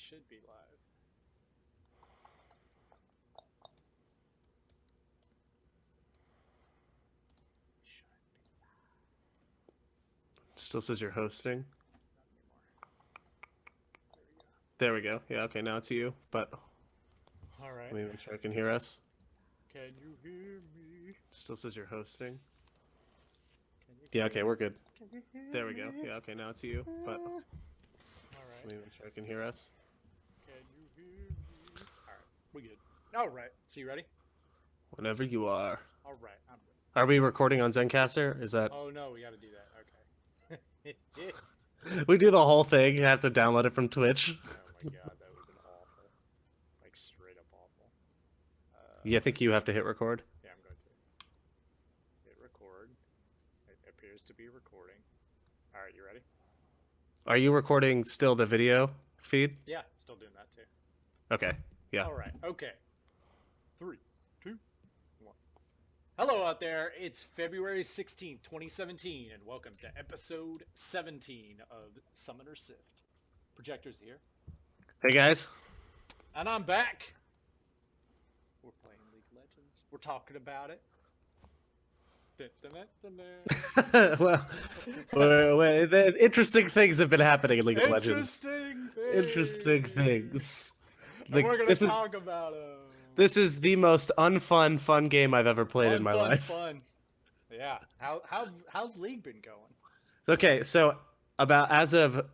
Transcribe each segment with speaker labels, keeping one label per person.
Speaker 1: should be live.
Speaker 2: Still says you're hosting.
Speaker 1: Not anymore.
Speaker 2: There we go. Yeah, okay, now it's you. But
Speaker 1: All right.
Speaker 2: let me make sure I can hear us.
Speaker 1: Can you hear me?
Speaker 2: Still says you're hosting.
Speaker 1: Can you
Speaker 2: Yeah, okay, we're good.
Speaker 1: Can you hear
Speaker 2: There we go.
Speaker 1: me?
Speaker 2: Yeah, okay, now it's you. But
Speaker 1: All
Speaker 2: let
Speaker 1: right.
Speaker 2: me make sure I can hear us.
Speaker 1: Can you hear me? All right. We good. All right. So you ready?
Speaker 2: Whenever you are.
Speaker 1: All right. I'm ready.
Speaker 2: Are we recording on Zencaster? Is that...
Speaker 1: Oh no, we got to do that. Okay.
Speaker 2: We do the whole thing. You have to download it from Twitch.
Speaker 1: Oh my god, that would have been awful. Like straight up awful.
Speaker 2: Yeah, I think you have to hit record.
Speaker 1: Yeah, I'm going to hit record. It appears to be recording. All right, you ready?
Speaker 2: Are you recording still the video feed?
Speaker 1: Yeah, still doing that too.
Speaker 2: Okay. Yeah.
Speaker 1: All right. Okay. 3, 2, 1. Hello out there. It's February 16th, 2017, and welcome to episode 17 of Summoner Sift. Projectors here.
Speaker 2: Hey guys.
Speaker 1: And I'm back. We're playing League of Legends. We're talking about it.
Speaker 2: Well, interesting things have been happening in League of Legends.
Speaker 1: Interesting
Speaker 2: things.
Speaker 1: And we're gonna talk about them.
Speaker 2: This is the most fun game I've ever played in my life.
Speaker 1: Fun. Yeah. How's League been going?
Speaker 2: Okay, so about as of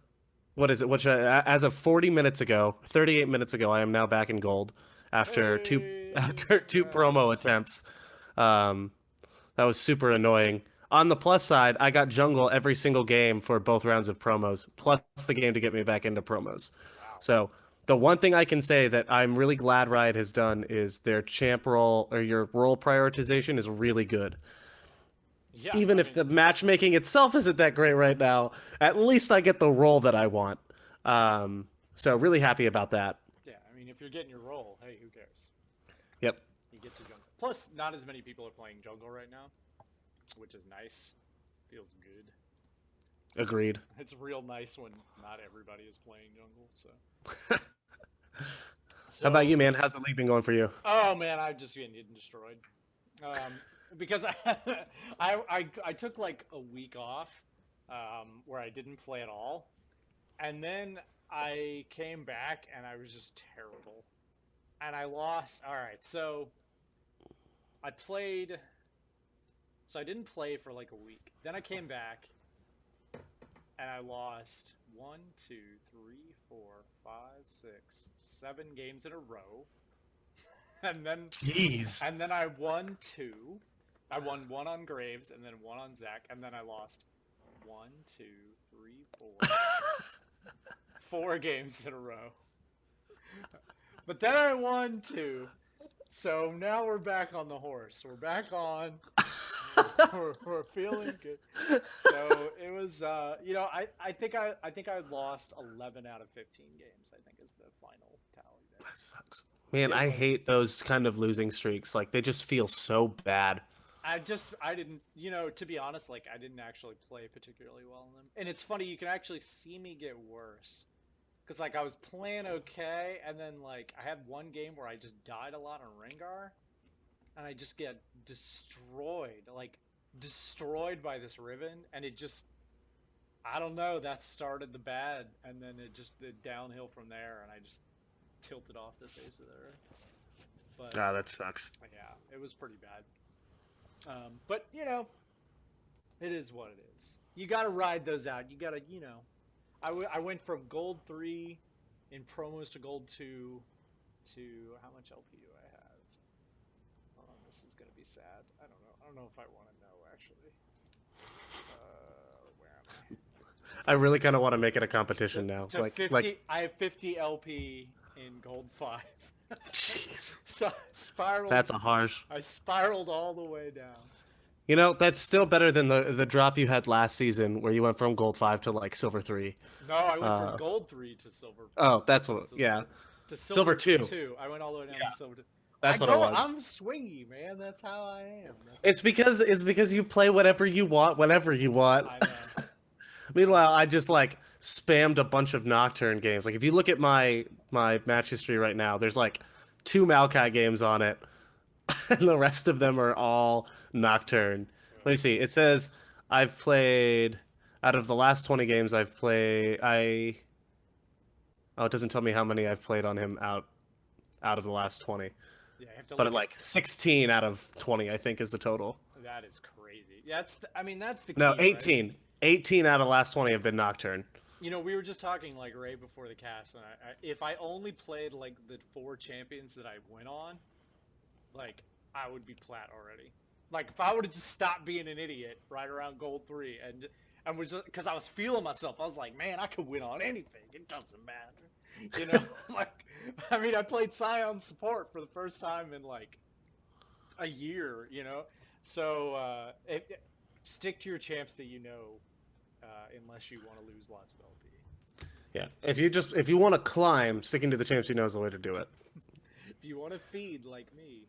Speaker 2: as of 40 minutes ago, 38 minutes ago, I am now back in gold after two promo attempts. That was super annoying. On the plus side, I got jungle every single game for both rounds of promos, plus the game to get me back into promos.
Speaker 1: Wow.
Speaker 2: So the one thing I can say that I'm really glad Riot has done is their champ role, or your role prioritization, is really good.
Speaker 1: Yeah,
Speaker 2: Even if the matchmaking itself isn't that great right now, at least I get the role that I want. So really happy about that.
Speaker 1: Yeah, I mean, if you're getting your role, hey, who cares?
Speaker 2: Yep.
Speaker 1: You get to jungle. Plus, not as many people are playing jungle right now, which is nice. Feels good.
Speaker 2: Agreed.
Speaker 1: It's real nice when not everybody is playing jungle. So
Speaker 2: How about you, man? How's the league been going for you?
Speaker 1: Oh man, I've just been getting destroyed. Because I took like a week off where I didn't play at all, and then I came back and I was just terrible, and I lost. All right, so I played. So I didn't play for like a week. Then I came back and I lost 1, 2, 3, 4, 5, 6, 7 games in a row. And then
Speaker 2: Jeez.
Speaker 1: And then I won 2. I won 1 on Graves and then 1 on Zach, and then I lost 1, 2, 3, 4 4 games in a row. But then I won 2. So now we're back on the horse. We're back on. We're feeling good. So it was, I think I lost 11 out of 15 games. I think is the final tally there.
Speaker 2: That sucks. Man, I hate those kind of losing streaks. Like, they just feel so bad.
Speaker 1: I didn't, to be honest, like, I didn't actually play particularly well in them. And it's funny, you can actually see me get worse. Because, like, I was playing okay, and then, like, I had one game where I just died a lot on Rengar. And I just get destroyed by this Riven, and it just, I don't know, that started the bad, and then it downhill from there, and I just tilted off the face of the earth. But
Speaker 2: that sucks.
Speaker 1: yeah, it was pretty bad. But it is what it is. You gotta ride those out. You gotta, I went from gold 3 in promos to gold 2 to how much LP do I have? This is gonna be sad. I don't know if I want to know actually. Where am I?
Speaker 2: I really kind of want to make it a competition now.
Speaker 1: To 50, I have 50 LP in gold 5.
Speaker 2: Jeez.
Speaker 1: So I spiraled.
Speaker 2: That's a harsh.
Speaker 1: I spiraled all the way down.
Speaker 2: That's still better than the drop you had last season, where you went from gold 5 to like silver 3.
Speaker 1: No, I went from gold 3 to silver.
Speaker 2: Oh, that's what. Yeah.
Speaker 1: To
Speaker 2: silver 2.
Speaker 1: I went all the way down to silver 2.
Speaker 2: That's what it was.
Speaker 1: I'm swingy, man. That's how I am.
Speaker 2: It's because you play whatever you want, whenever you want.
Speaker 1: I know.
Speaker 2: Meanwhile, I just like spammed a bunch of Nocturne games. Like, if you look at my my match history right now, there's like 2 Maokai games on it, and the rest of them are all Nocturne. Let me see. It says I've played out of the last 20 games I've played. Oh, it doesn't tell me how many I've played on him out of the last 20,
Speaker 1: Yeah, you have to
Speaker 2: but
Speaker 1: look at
Speaker 2: like 16 out of 20 I think is the total.
Speaker 1: that is crazy. I mean, that's the
Speaker 2: No,
Speaker 1: key, right?
Speaker 2: 18. 18 out of the last 20 have been Nocturne.
Speaker 1: You know, we were just talking like right before the cast, and if I only played like the 4 champions that I went on, like I would be plat already. Like if I would have just stopped being an idiot right around gold 3 and was just because I was feeling myself, I was like, man, I could win on anything. It doesn't matter, you know. Like, I mean, I played Scion support for the first time in like a year, you know. So stick to your champs that you know, unless you want to lose lots of LP.
Speaker 2: Yeah. If you want to climb, sticking to the champs you know is the way to do it.
Speaker 1: If you want to feed like me,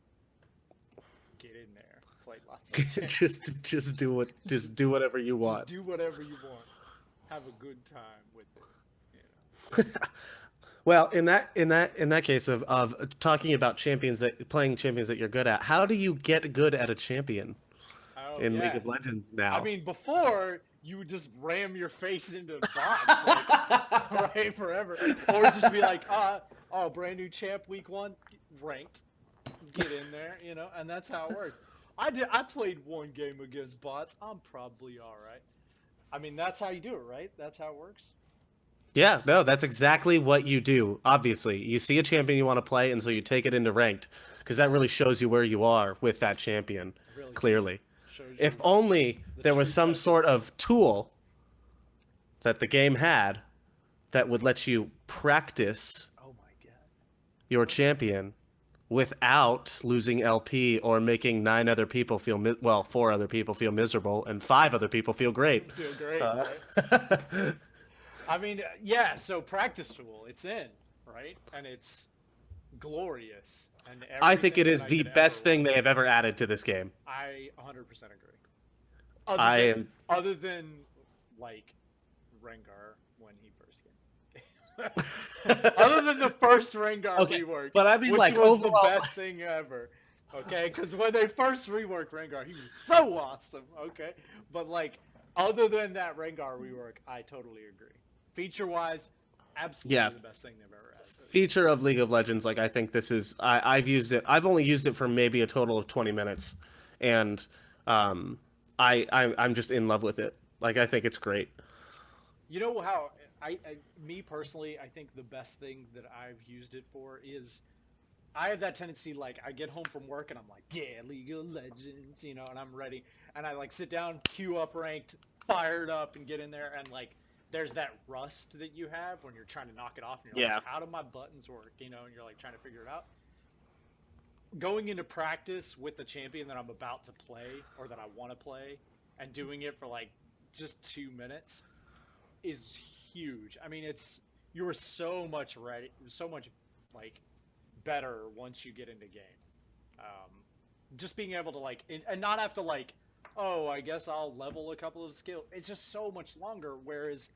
Speaker 1: get in there. Play lots of champs.
Speaker 2: just do whatever you want.
Speaker 1: Just do whatever you want. Have a good time with it. You know.
Speaker 2: Well, in that case of talking about playing champions that you're good at, how do you get good at a champion
Speaker 1: Oh
Speaker 2: in League
Speaker 1: yeah.
Speaker 2: of Legends now?
Speaker 1: I mean, before you would just ram your face into bots, like, right, forever, or just be like, oh, brand new champ week 1, ranked, get in there, you know, and that's how it worked. I played 1 game against bots. I'm probably all right. I mean, that's how you do it, right? That's how it works.
Speaker 2: Yeah, no, that's exactly what you do. Obviously, you see a champion you want to play, and so you take it into ranked, because that really shows you where you are with that champion.
Speaker 1: Really
Speaker 2: Clearly,
Speaker 1: shows
Speaker 2: if
Speaker 1: you
Speaker 2: only
Speaker 1: the
Speaker 2: there was
Speaker 1: true
Speaker 2: some sort
Speaker 1: essence.
Speaker 2: of tool that the game had that would let you practice
Speaker 1: Oh my god.
Speaker 2: your champion without losing LP or making 4 other people feel miserable and 5 other people feel great.
Speaker 1: Feel great,
Speaker 2: Uh,
Speaker 1: right? I mean, yeah. So practice tool, it's in, right, and it's glorious and
Speaker 2: I think it
Speaker 1: everything that
Speaker 2: is
Speaker 1: I
Speaker 2: the
Speaker 1: could
Speaker 2: best
Speaker 1: ever
Speaker 2: thing
Speaker 1: want.
Speaker 2: they have ever added to this game.
Speaker 1: I 100% agree. Other
Speaker 2: I
Speaker 1: than
Speaker 2: am
Speaker 1: other than like Rengar when he first came. Other than the first Rengar
Speaker 2: okay,
Speaker 1: rework,
Speaker 2: but I mean,
Speaker 1: which
Speaker 2: like,
Speaker 1: was
Speaker 2: overall,
Speaker 1: the best thing ever. Okay, because when they first reworked Rengar, he was so awesome. Okay, but like other than that Rengar rework, I totally agree. Feature-wise, absolutely
Speaker 2: yeah,
Speaker 1: the best thing they've ever added.
Speaker 2: feature of League of Legends. Like, I think this is. I've used it. I've only used it for maybe a total of 20 minutes, and um, I'm just in love with it. Like, I think it's great.
Speaker 1: You know how me personally, I think the best thing that I've used it for is I have that tendency, like, I get home from work and I'm like, yeah, League of Legends, you know, and I'm ready. And I, like, sit down, queue up ranked, fired up, and get in there. And, like, there's that rust that you have when you're trying to knock it off. And you're
Speaker 2: Yeah.
Speaker 1: like, how do my buttons work? You know, and you're, like, trying to figure it out. Going into practice with the champion that I'm about to play or that I want to play and doing it for, like, just 2 minutes is huge. I mean, you're so much ready, so much, like, better once you get into game. Um, just being able to like and not have to like, oh, I guess I'll level a couple of skills. It's just so much longer. Whereas,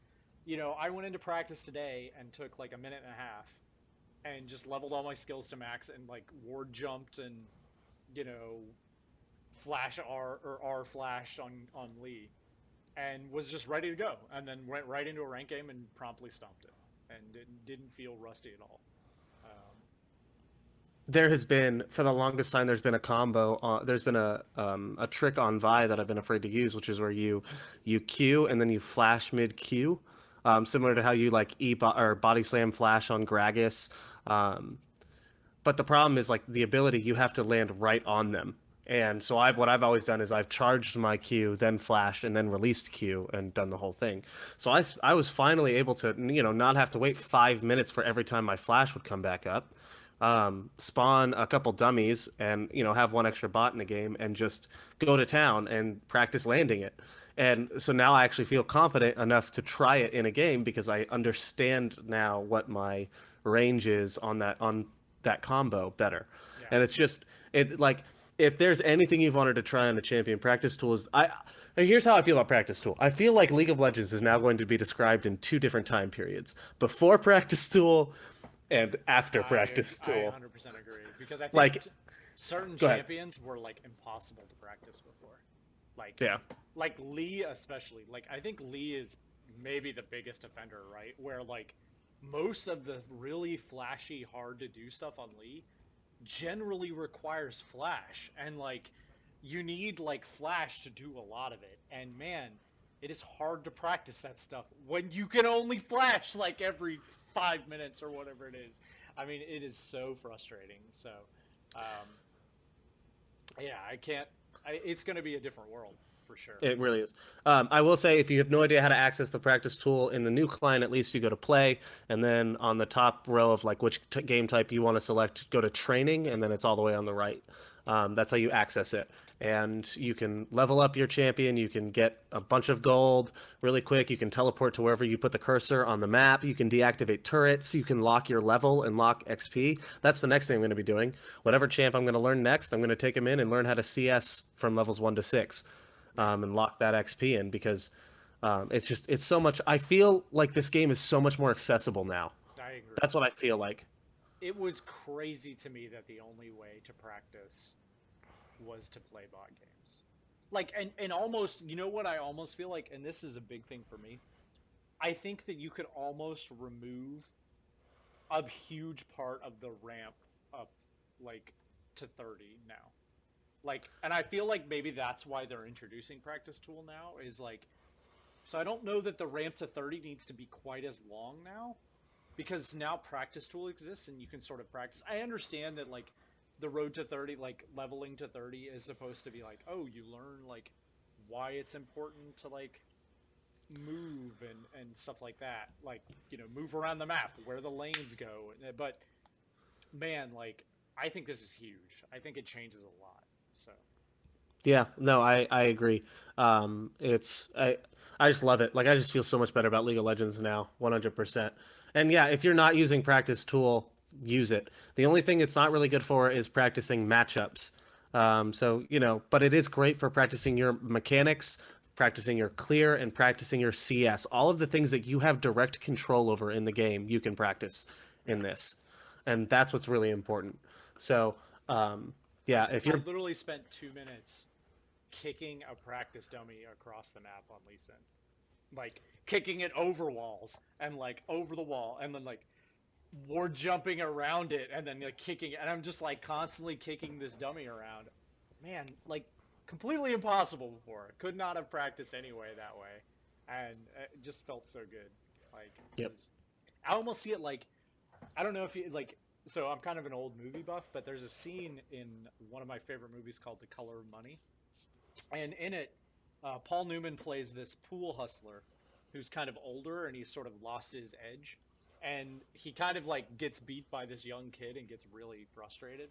Speaker 1: you know, I went into practice today and took like a minute and a half and just leveled all my skills to max and like ward jumped and you know flash R or R flashed on Lee and was just ready to go and then went right into a rank game and promptly stomped it and didn't feel rusty at all.
Speaker 2: There has been for the longest time. There's been a combo. There's been a trick on Vi that I've been afraid to use, which is where you Q and then you flash mid Q, similar to how you like or body slam flash on Gragas. Um, but the problem is like the ability you have to land right on them. And so what I've always done is I've charged my Q, then flashed, and then released Q, and done the whole thing. So I was finally able to not have to wait 5 minutes for every time my flash would come back up. Spawn a couple dummies and have one extra bot in the game and just go to town and practice landing it. And so now I actually feel confident enough to try it in a game because I understand now what my range is on that combo better.
Speaker 1: Yeah.
Speaker 2: And it's just like if there's anything you've wanted to try on a champion, practice tool is here's how I feel about practice tool. I feel like League of Legends is now going to be described in 2 different time periods. Before practice tool and after practice
Speaker 1: I
Speaker 2: tool.
Speaker 1: 100% agree because I think
Speaker 2: Like,
Speaker 1: certain
Speaker 2: go ahead.
Speaker 1: champions were like impossible to practice before. Like
Speaker 2: Yeah.
Speaker 1: like Lee especially. Like I think Lee is maybe the biggest offender, right? Where like most of the really flashy hard to do stuff on Lee generally requires flash and like you need like flash to do a lot of it. And man, it is hard to practice that stuff when you can only flash like every 5 minutes or whatever it is. I mean, it is so frustrating. So, um, yeah, I can't. It's going to be a different world for sure.
Speaker 2: It really is. I will say, if you have no idea how to access the practice tool in the new client, at least you go to play, and then on the top row of like which game type you want to select, go to training, and then it's all the way on the right. That's how you access it. And you can level up your champion. You can get a bunch of gold really quick. You can teleport to wherever you put the cursor on the map. You can deactivate turrets. You can lock your level and lock XP. That's the next thing I'm going to be doing. Whatever champ I'm going to learn next, I'm going to take him in and learn how to CS from levels 1 to 6,
Speaker 1: Yeah,
Speaker 2: and lock that XP in because it's so much. I feel like this game is so much more accessible now.
Speaker 1: I agree.
Speaker 2: That's what I feel like.
Speaker 1: It was crazy to me that the only way to practice was to play bot games. Like, and almost, you know what I almost feel like, and this is a big thing for me. I think that you could almost remove a huge part of the ramp up, like, to 30 now. Like, and I feel like maybe that's why they're introducing practice tool now, is like, so I don't know that the ramp to 30 needs to be quite as long now, because now practice tool exists and you can sort of practice. I understand that like the road to 30, like leveling to 30 is supposed to be like, oh, you learn like why it's important to like move and stuff like that. Like, move around the map, where the lanes go. But man, like I think this is huge. I think it changes a lot. So,
Speaker 2: Yeah, no, I agree. It's I just love it. Like I just feel so much better about League of Legends now, 100%. And yeah, if you're not using practice tool, use it. The only thing it's not really good for is practicing matchups. So but it is great for practicing your mechanics, practicing your clear, and practicing your CS. All of the things that you have direct control over in the game, you can practice
Speaker 1: yeah.
Speaker 2: in this, and that's what's really important. So, yeah, if
Speaker 1: I
Speaker 2: you're
Speaker 1: literally spent 2 minutes kicking a practice dummy across the map on Lee Sin. Like kicking it over walls and like over the wall and then like war jumping around it and then like kicking it, and I'm just like constantly kicking this dummy around. Man, like completely impossible before. Could not have practiced anyway that way, and it just felt so good. Like it
Speaker 2: yep.
Speaker 1: was. I almost see it like I don't know if you like. So I'm kind of an old movie buff, but there's a scene in one of my favorite movies called The Color of Money, and in it, Paul Newman plays this pool hustler who's kind of older and he's sort of lost his edge, and he kind of like gets beat by this young kid and gets really frustrated,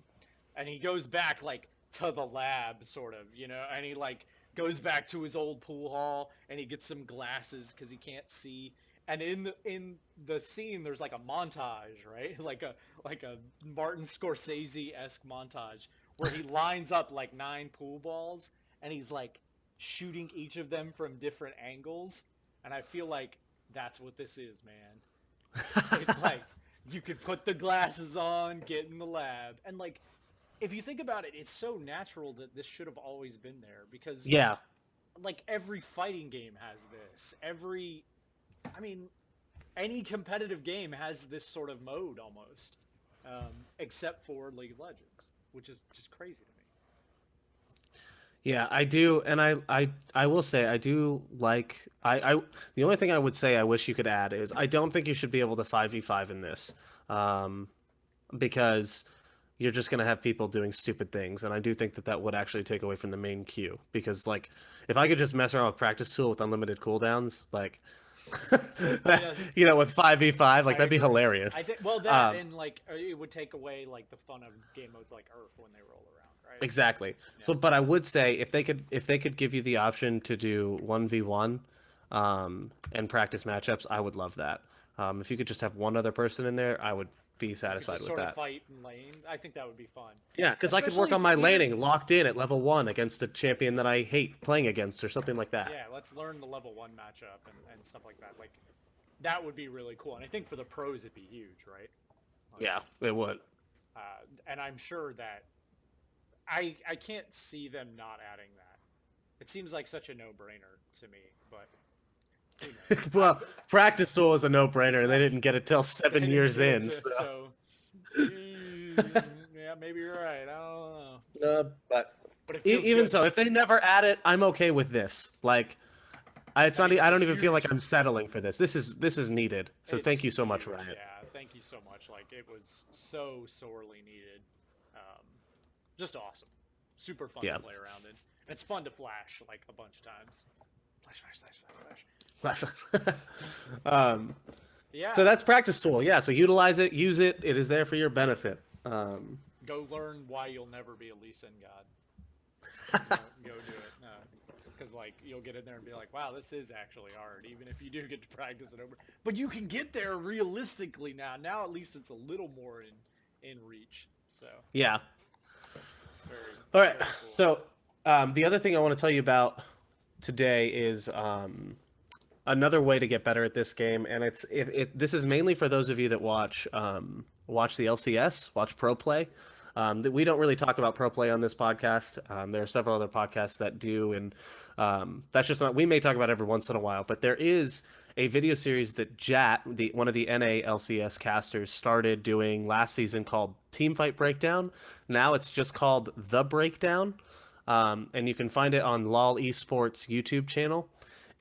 Speaker 1: and he goes back like to the lab sort of, and he like goes back to his old pool hall and he gets some glasses because he can't see. And in the scene there's like a montage, right? like a Martin Scorsese-esque montage where he lines up like 9 pool balls and he's like shooting each of them from different angles. And I feel like that's what this is, man. It's like you could put the glasses on, get in the lab, and like if you think about it, it's so natural that this should have always been there because
Speaker 2: Yeah,
Speaker 1: like every fighting game has this. I mean, any competitive game has this sort of mode almost, except for League of Legends, which is just crazy to me.
Speaker 2: yeah, I do, and I will say I do like I the only thing I would say I wish you could add is I don't think you should be able to 5v5 in this, because you're just gonna have people doing stupid things, and I do think that that would actually take away from the main queue because like if I could just mess around with practice tool with unlimited cooldowns, like
Speaker 1: Yeah,
Speaker 2: with 5v5, like
Speaker 1: I
Speaker 2: that'd be
Speaker 1: agree. I
Speaker 2: hilarious.
Speaker 1: think well that
Speaker 2: Um,
Speaker 1: and like it would take away like the fun of game modes like Earth when they roll around, right?
Speaker 2: Exactly.
Speaker 1: Yeah.
Speaker 2: So, but I would say if they could give you the option to do 1v1, and practice matchups, I would love that. If you could just have one other person in there, I would be
Speaker 1: You could
Speaker 2: satisfied
Speaker 1: just
Speaker 2: with
Speaker 1: sort of
Speaker 2: that.
Speaker 1: fight in lane. I think that would be fun.
Speaker 2: Yeah, because I could
Speaker 1: Especially
Speaker 2: work on
Speaker 1: if
Speaker 2: my
Speaker 1: even
Speaker 2: laning locked in at level 1 against a champion that I hate playing against or something like that.
Speaker 1: yeah, let's learn the level 1 matchup and stuff like that. Like that would be really cool. And I think for the pros it'd be huge, right? Like,
Speaker 2: Yeah, it would.
Speaker 1: and I'm sure that I can't see them not adding that. It seems like such a no-brainer to me, but who knows?
Speaker 2: Well, practice tool is a no-brainer. They didn't get it till
Speaker 1: They
Speaker 2: 7
Speaker 1: didn't
Speaker 2: years
Speaker 1: get it
Speaker 2: in,
Speaker 1: to,
Speaker 2: so.
Speaker 1: so yeah, maybe you're right. I don't know. So,
Speaker 2: But
Speaker 1: but it feels
Speaker 2: even
Speaker 1: good.
Speaker 2: so, if they never add it, I'm okay with this. Like, it's
Speaker 1: I
Speaker 2: not.
Speaker 1: mean, it's
Speaker 2: I
Speaker 1: a
Speaker 2: don't even feel like
Speaker 1: huge.
Speaker 2: I'm settling for this. This is needed. So
Speaker 1: It's
Speaker 2: thank you so much,
Speaker 1: huge.
Speaker 2: Riot.
Speaker 1: Yeah, thank you so much. Like it was so sorely needed. Um, just awesome. Super fun to
Speaker 2: Yeah.
Speaker 1: play around in. And it's fun to flash like a bunch of times. Flash, flash, flash, flash, flash.
Speaker 2: um,
Speaker 1: Yeah.
Speaker 2: so that's practice tool. Yeah. So utilize it, use it. It is there for your benefit.
Speaker 1: Go learn why you'll never be a Lee Sin god. Go do it. Because like you'll get in there and be like, wow, this is actually hard, even if you do get to practice it over. But you can get there realistically now. Now at least it's a little more in reach. So
Speaker 2: Yeah.
Speaker 1: very
Speaker 2: All right.
Speaker 1: very cool.
Speaker 2: So the other thing I want to tell you about today is another way to get better at this game, and this is mainly for those of you that watch the LCS, watch Pro Play. That we don't really talk about Pro Play on this podcast. There are several other podcasts that do, and that's just not. We may talk about it every once in a while, but there is a video series that Jat, one of the NA LCS casters, started doing last season called Team Fight Breakdown. Now it's just called The Breakdown, and you can find it on LOL Esports YouTube channel.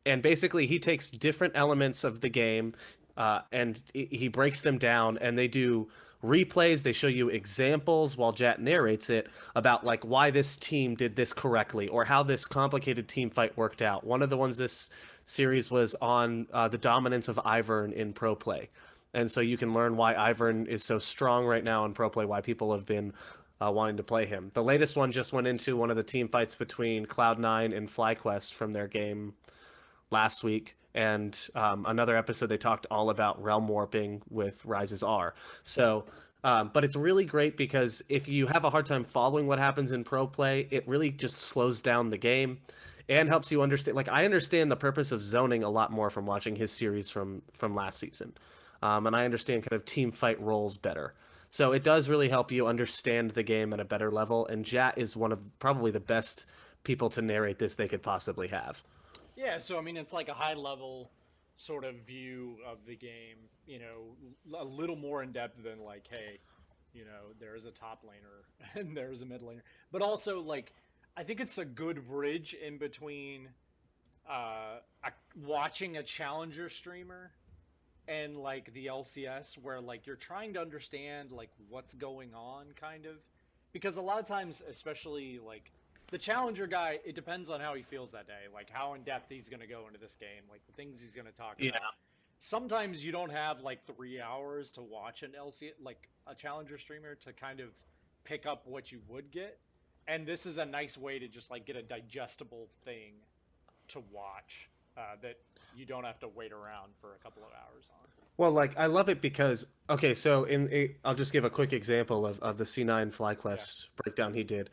Speaker 2: And basically, he takes different elements of the game and he breaks them down, and they do replays. They show you examples while Jat narrates it about like why this team did this correctly or how this complicated team fight worked out. One of the ones this series was on the dominance of Ivern in Pro Play. And so you can learn why Ivern is so strong right now in Pro Play, why people have been wanting to play him. The latest one just went into one of the team fights between Cloud9 and FlyQuest from their game last week. And another episode, they talked all about realm warping with Rises R. So, but it's really great because if you have a hard time following what happens in pro play, it really just slows down the game and helps you understand. Like I understand the purpose of zoning a lot more from watching his series from last season, and I understand kind of team fight roles better. So it does really help you understand the game at a better level. And Jat is one of probably the best people to narrate this they could possibly have.
Speaker 1: Yeah, so I mean, it's like a high level sort of view of the game, a little more in depth than like, hey, there is a top laner and there's a mid laner. But also, like, I think it's a good bridge in between watching a challenger streamer and like the LCS where like you're trying to understand like what's going on kind of because a lot of times especially like the challenger guy it depends on how he feels that day like how in depth he's going to go into this game like the things he's going to talk
Speaker 2: Yeah.
Speaker 1: about sometimes you don't have like 3 hours to watch an LC like a challenger streamer to kind of pick up what you would get and this is a nice way to just like get a digestible thing to watch that you don't have to wait around for a couple of hours on.
Speaker 2: Well, like I love it because okay, so I'll just give a quick example of the C9
Speaker 1: Yeah.
Speaker 2: FlyQuest breakdown he did.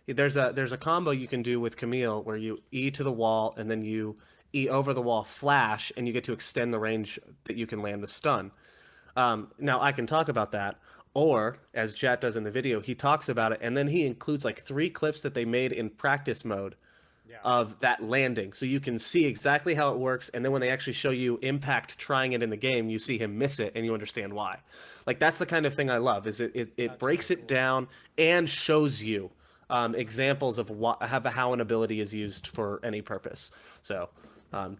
Speaker 2: There's a combo you can do with Camille where you E to the wall and then you E over the wall flash and you get to extend the range that you can land the stun. Now I can talk about that, or as Jat does in the video, he talks about it and then he includes like 3 clips that they made in practice mode
Speaker 1: Yeah.
Speaker 2: of that landing so you can see exactly how it works, and then when they actually show you Impact trying it in the game you see him miss it and you understand why. Like that's the kind of thing I love is it
Speaker 1: That's very
Speaker 2: breaks it
Speaker 1: cool.
Speaker 2: down and shows you examples of how an ability is used for any purpose. So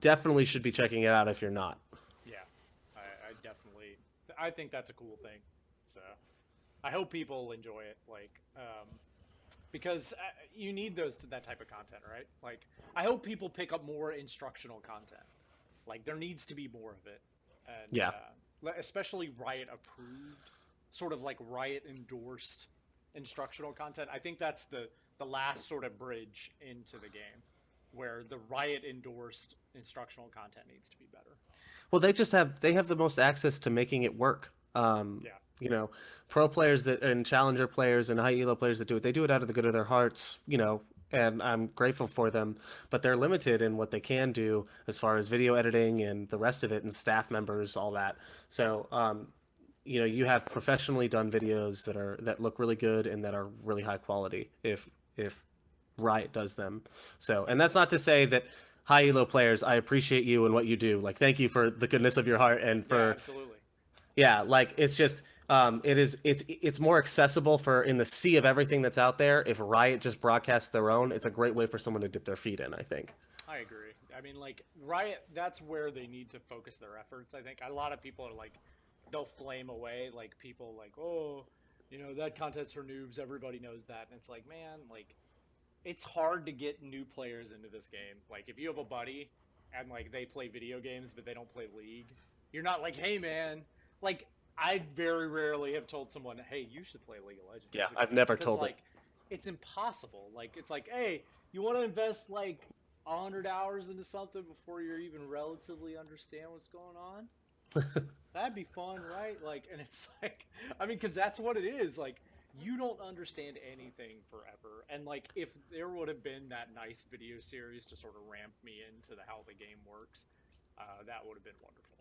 Speaker 2: definitely should be checking it out if you're not.
Speaker 1: Yeah. I definitely I think that's a cool thing. So I hope people enjoy it like because you need that type of content, right? Like I hope people pick up more instructional content. Like there needs to be more of it. And
Speaker 2: Yeah.
Speaker 1: especially Riot approved, sort of like Riot endorsed instructional content. I think that's the last sort of bridge into the game where the Riot endorsed instructional content needs to be better.
Speaker 2: Well, they have the most access to making it work.
Speaker 1: Yeah.
Speaker 2: You know, pro players that and challenger players and high elo players that do it, they do it out of the good of their hearts. And I'm grateful for them, but they're limited in what they can do as far as video editing and the rest of it, and staff members, all that. So you have professionally done videos that look really good and that are really high quality if Riot does them. So, and that's not to say that high elo players, I appreciate you and what you do. Like, thank you for the goodness of your heart and
Speaker 1: Yeah,
Speaker 2: for,
Speaker 1: absolutely.
Speaker 2: yeah, like it's just it's more accessible for in the sea of everything that's out there. If Riot just broadcasts their own, it's a great way for someone to dip their feet in, I think.
Speaker 1: I agree. I mean, like Riot, that's where they need to focus their efforts. I think a lot of people are like, they'll flame away. Like people like, oh, that content's for noobs. Everybody knows that, and it's like, man, like it's hard to get new players into this game. Like if you have a buddy and like they play video games but they don't play League, you're not like, hey man, like I very rarely have told someone, hey, you should play League of Legends
Speaker 2: Yeah,
Speaker 1: as a
Speaker 2: I've
Speaker 1: kid
Speaker 2: never
Speaker 1: because
Speaker 2: told it.
Speaker 1: like it's impossible. Like it's like, hey, you want to invest like 100 hours into something before you're even relatively understand what's going on? That'd be fun, right? Like, and it's like, I mean, because that's what it is. Like, you don't understand anything forever. And like, if there would have been that nice video series to sort of ramp me into how the game works, that would have been wonderful.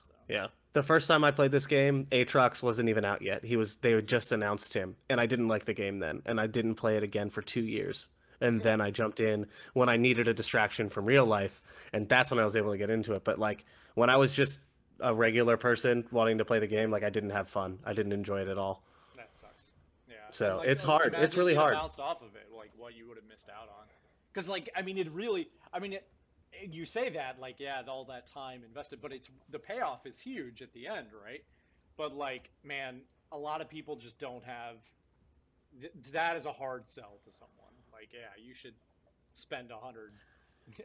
Speaker 1: So,
Speaker 2: Yeah. The first time I played this game, Aatrox wasn't even out yet. They had just announced him, and I didn't like the game then, and I didn't play it again for 2 years. And then I jumped in when I needed a distraction from real life, and that's when I was able to get into it. But like when I was just a regular person wanting to play the game, like I didn't have fun. I didn't enjoy it at all.
Speaker 1: that sucks. Yeah, and
Speaker 2: So
Speaker 1: like,
Speaker 2: it's hard. It's
Speaker 1: imagine if
Speaker 2: really
Speaker 1: you'd have
Speaker 2: hard.
Speaker 1: bounced off of it, like what you would have missed out on. Because like, I mean, it really, I mean, you say that like, yeah, all that time invested, but it's the payoff is huge at the end, right? But like, man, a lot of people just don't have that is a hard sell to someone. Like, yeah, you should spend 100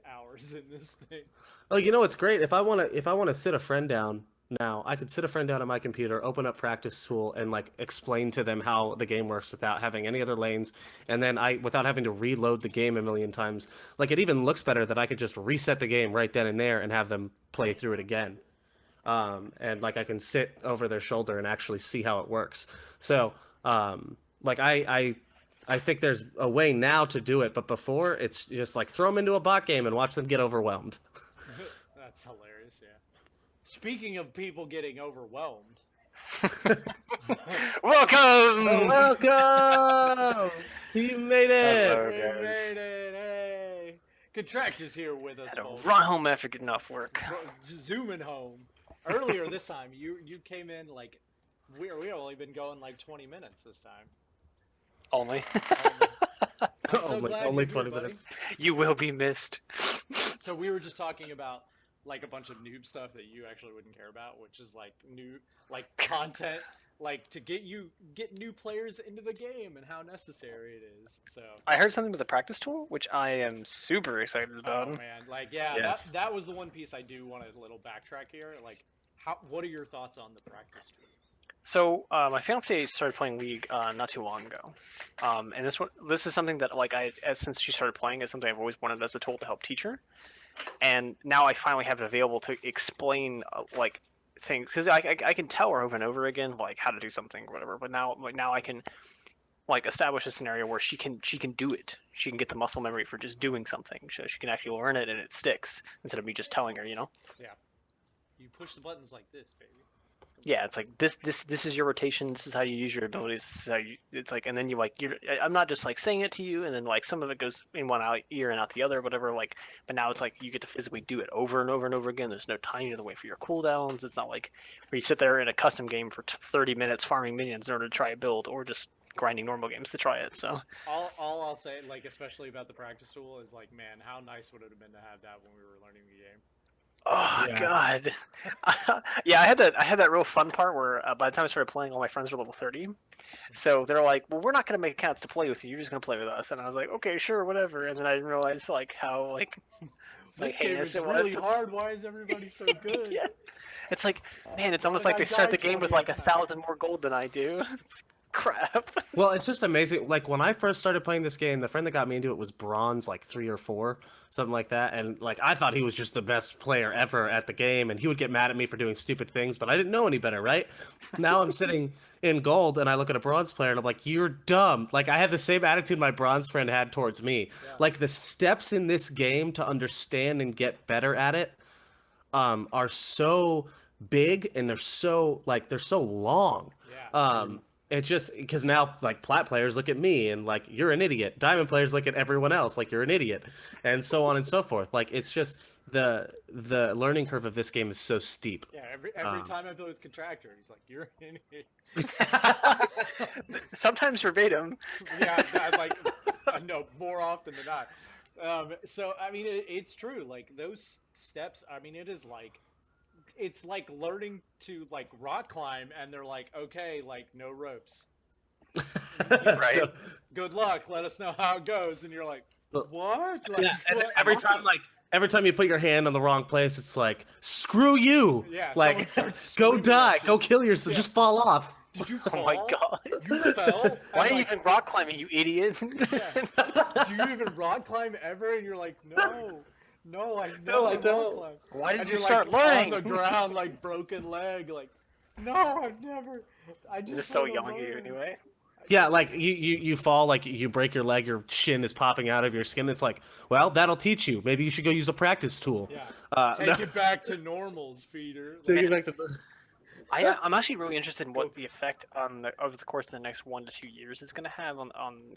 Speaker 1: hours in this thing.
Speaker 2: Oh, it's great. If I want to sit a friend down now, I could sit a friend down on my computer, open up practice tool, and like explain to them how the game works without having any other lanes, and then without having to reload the game a million times. Like it even looks better that I could just reset the game right then and there and have them play through it again. And like I can sit over their shoulder and actually see how it works. So, like I think there's a way now to do it, but before it's just like throw them into a bot game and watch them get overwhelmed.
Speaker 1: That's hilarious. Yeah. Speaking of people getting overwhelmed,
Speaker 2: Oh,
Speaker 3: Welcome!
Speaker 2: welcome! You made it!
Speaker 3: Hello,
Speaker 1: we
Speaker 3: guys.
Speaker 1: made it. Hey, Contractor's here with us,
Speaker 3: Had to
Speaker 1: folks.
Speaker 3: run home after getting off work.
Speaker 1: Zooming home. Earlier this time, you came in like we only been going like 20 minutes this time.
Speaker 3: Only.
Speaker 1: Only. I'm so
Speaker 2: only
Speaker 1: glad
Speaker 2: only
Speaker 1: you're here,
Speaker 2: 20
Speaker 1: buddy.
Speaker 2: minutes.
Speaker 3: You will be missed.
Speaker 1: So we were just talking about like a bunch of noob stuff that you actually wouldn't care about, which is like new like content like to get new players into the game and how necessary it is. So
Speaker 3: I heard something with the practice tool, which I am super excited
Speaker 1: oh
Speaker 3: about.
Speaker 1: man, like yeah,
Speaker 2: Yes.
Speaker 1: that was the one piece I do want a little backtrack here. Like what are your thoughts on the practice tool?
Speaker 3: So my fiance started playing League not too long ago, and this is something that like since she started playing, is something I've always wanted as a tool to help teach her, and now I finally have it available to explain like things because I can tell her over and over again like how to do something or whatever, but now I can like establish a scenario where she can do it. She can get the muscle memory for just doing something, so she can actually learn it and it sticks instead of me just telling her, you know.
Speaker 1: Yeah, you push the buttons like this, baby.
Speaker 3: Yeah, it's like this is your rotation. This is how you use your abilities. This is how you. It's like, and then I'm not just like saying it to you, and then like some of it goes in one ear and out the other, whatever. Like, but now it's like you get to physically do it over and over and over again. There's no time to wait for your cooldowns. It's not like where you sit there in a custom game for 30 minutes farming minions in order to try a build, or just grinding normal games to try it. So
Speaker 1: All I'll say, like especially about the practice tool, is like, man, how nice would it have been to have that when we were learning the game?
Speaker 3: oh
Speaker 2: Yeah.
Speaker 3: god, yeah, I had that real fun part where by the time I started playing, all my friends were level 30, so they're like, "Well, we're not gonna make accounts to play with you. You're just gonna play with us." And I was like, "Okay, sure, whatever." And then I didn't realize like how
Speaker 1: This game
Speaker 3: heinous
Speaker 1: is
Speaker 3: it
Speaker 1: really
Speaker 3: was.
Speaker 1: hard. Why is everybody so good?
Speaker 3: Yeah, it's like, man, it's
Speaker 1: Why
Speaker 3: almost
Speaker 1: did
Speaker 3: like
Speaker 1: I
Speaker 3: they start
Speaker 1: die
Speaker 3: the game with
Speaker 1: 28
Speaker 3: like a
Speaker 1: times?
Speaker 3: 1,000 more gold than I do. It's crap.
Speaker 2: Well, it's just amazing. Like when I first started playing this game, the friend that got me into it was bronze, like 3 or 4, something like that. And like I thought he was just the best player ever at the game, and he would get mad at me for doing stupid things, but I didn't know any better, right? Now I'm sitting in gold, and I look at a bronze player, and I'm like, "You're dumb." Like I had the same attitude my bronze friend had towards me.
Speaker 1: Yeah.
Speaker 2: Like the steps in this game to understand and get better at it, are so big and they're so long.
Speaker 1: Yeah.
Speaker 2: It just because now like plat players look at me and like you're an idiot. Diamond players look at everyone else like you're an idiot, and so on and so forth. Like it's just the learning curve of this game is so steep.
Speaker 1: Yeah, every time I play with Contractor, he's like, "You're an idiot."
Speaker 3: Sometimes verbatim.
Speaker 1: Yeah, I like no more often than not. So I mean, it's true. Like those steps. I mean, it's like learning to like rock climb, and they're like, "Okay, like no ropes.
Speaker 3: Right.
Speaker 1: Good luck. Let us know how it goes." And you're like, "What?" Like,
Speaker 2: Yeah, and then
Speaker 1: what?
Speaker 2: every time you put your hand on the wrong place, it's like, screw you.
Speaker 1: Yeah,
Speaker 2: Like,
Speaker 1: someone starts
Speaker 2: go
Speaker 1: screaming
Speaker 2: die,
Speaker 1: at you.
Speaker 2: go kill yourself,
Speaker 1: Yeah.
Speaker 2: just fall off.
Speaker 1: Did you
Speaker 3: Oh
Speaker 1: fall?
Speaker 3: my god.
Speaker 1: You fell?
Speaker 3: Why
Speaker 1: I'm
Speaker 3: are you
Speaker 1: like,
Speaker 3: even rock climbing, you idiot?
Speaker 1: yeah. Do you even rock climb ever? And you're like, no, I never
Speaker 2: No, I
Speaker 1: rock
Speaker 2: don't.
Speaker 1: climb.
Speaker 3: Why did
Speaker 1: And
Speaker 3: you
Speaker 1: you're
Speaker 3: start
Speaker 1: like
Speaker 3: learning?
Speaker 1: on the ground, like broken leg, like, no, I've never. I
Speaker 3: I'm
Speaker 1: just
Speaker 3: just still
Speaker 1: wanna
Speaker 3: yelling at you
Speaker 1: learn.
Speaker 3: anyway.
Speaker 2: Yeah, like you fall, like you break your leg, your shin is popping out of your skin. It's like, well, that'll teach you. Maybe you should go use a practice tool.
Speaker 1: Yeah.
Speaker 2: No.
Speaker 1: Take it back to normals, feeder.
Speaker 2: Take it
Speaker 1: Like,
Speaker 2: back to.
Speaker 3: I'm actually really interested in what the effect over the course of the next 1 to 2 years is going to have on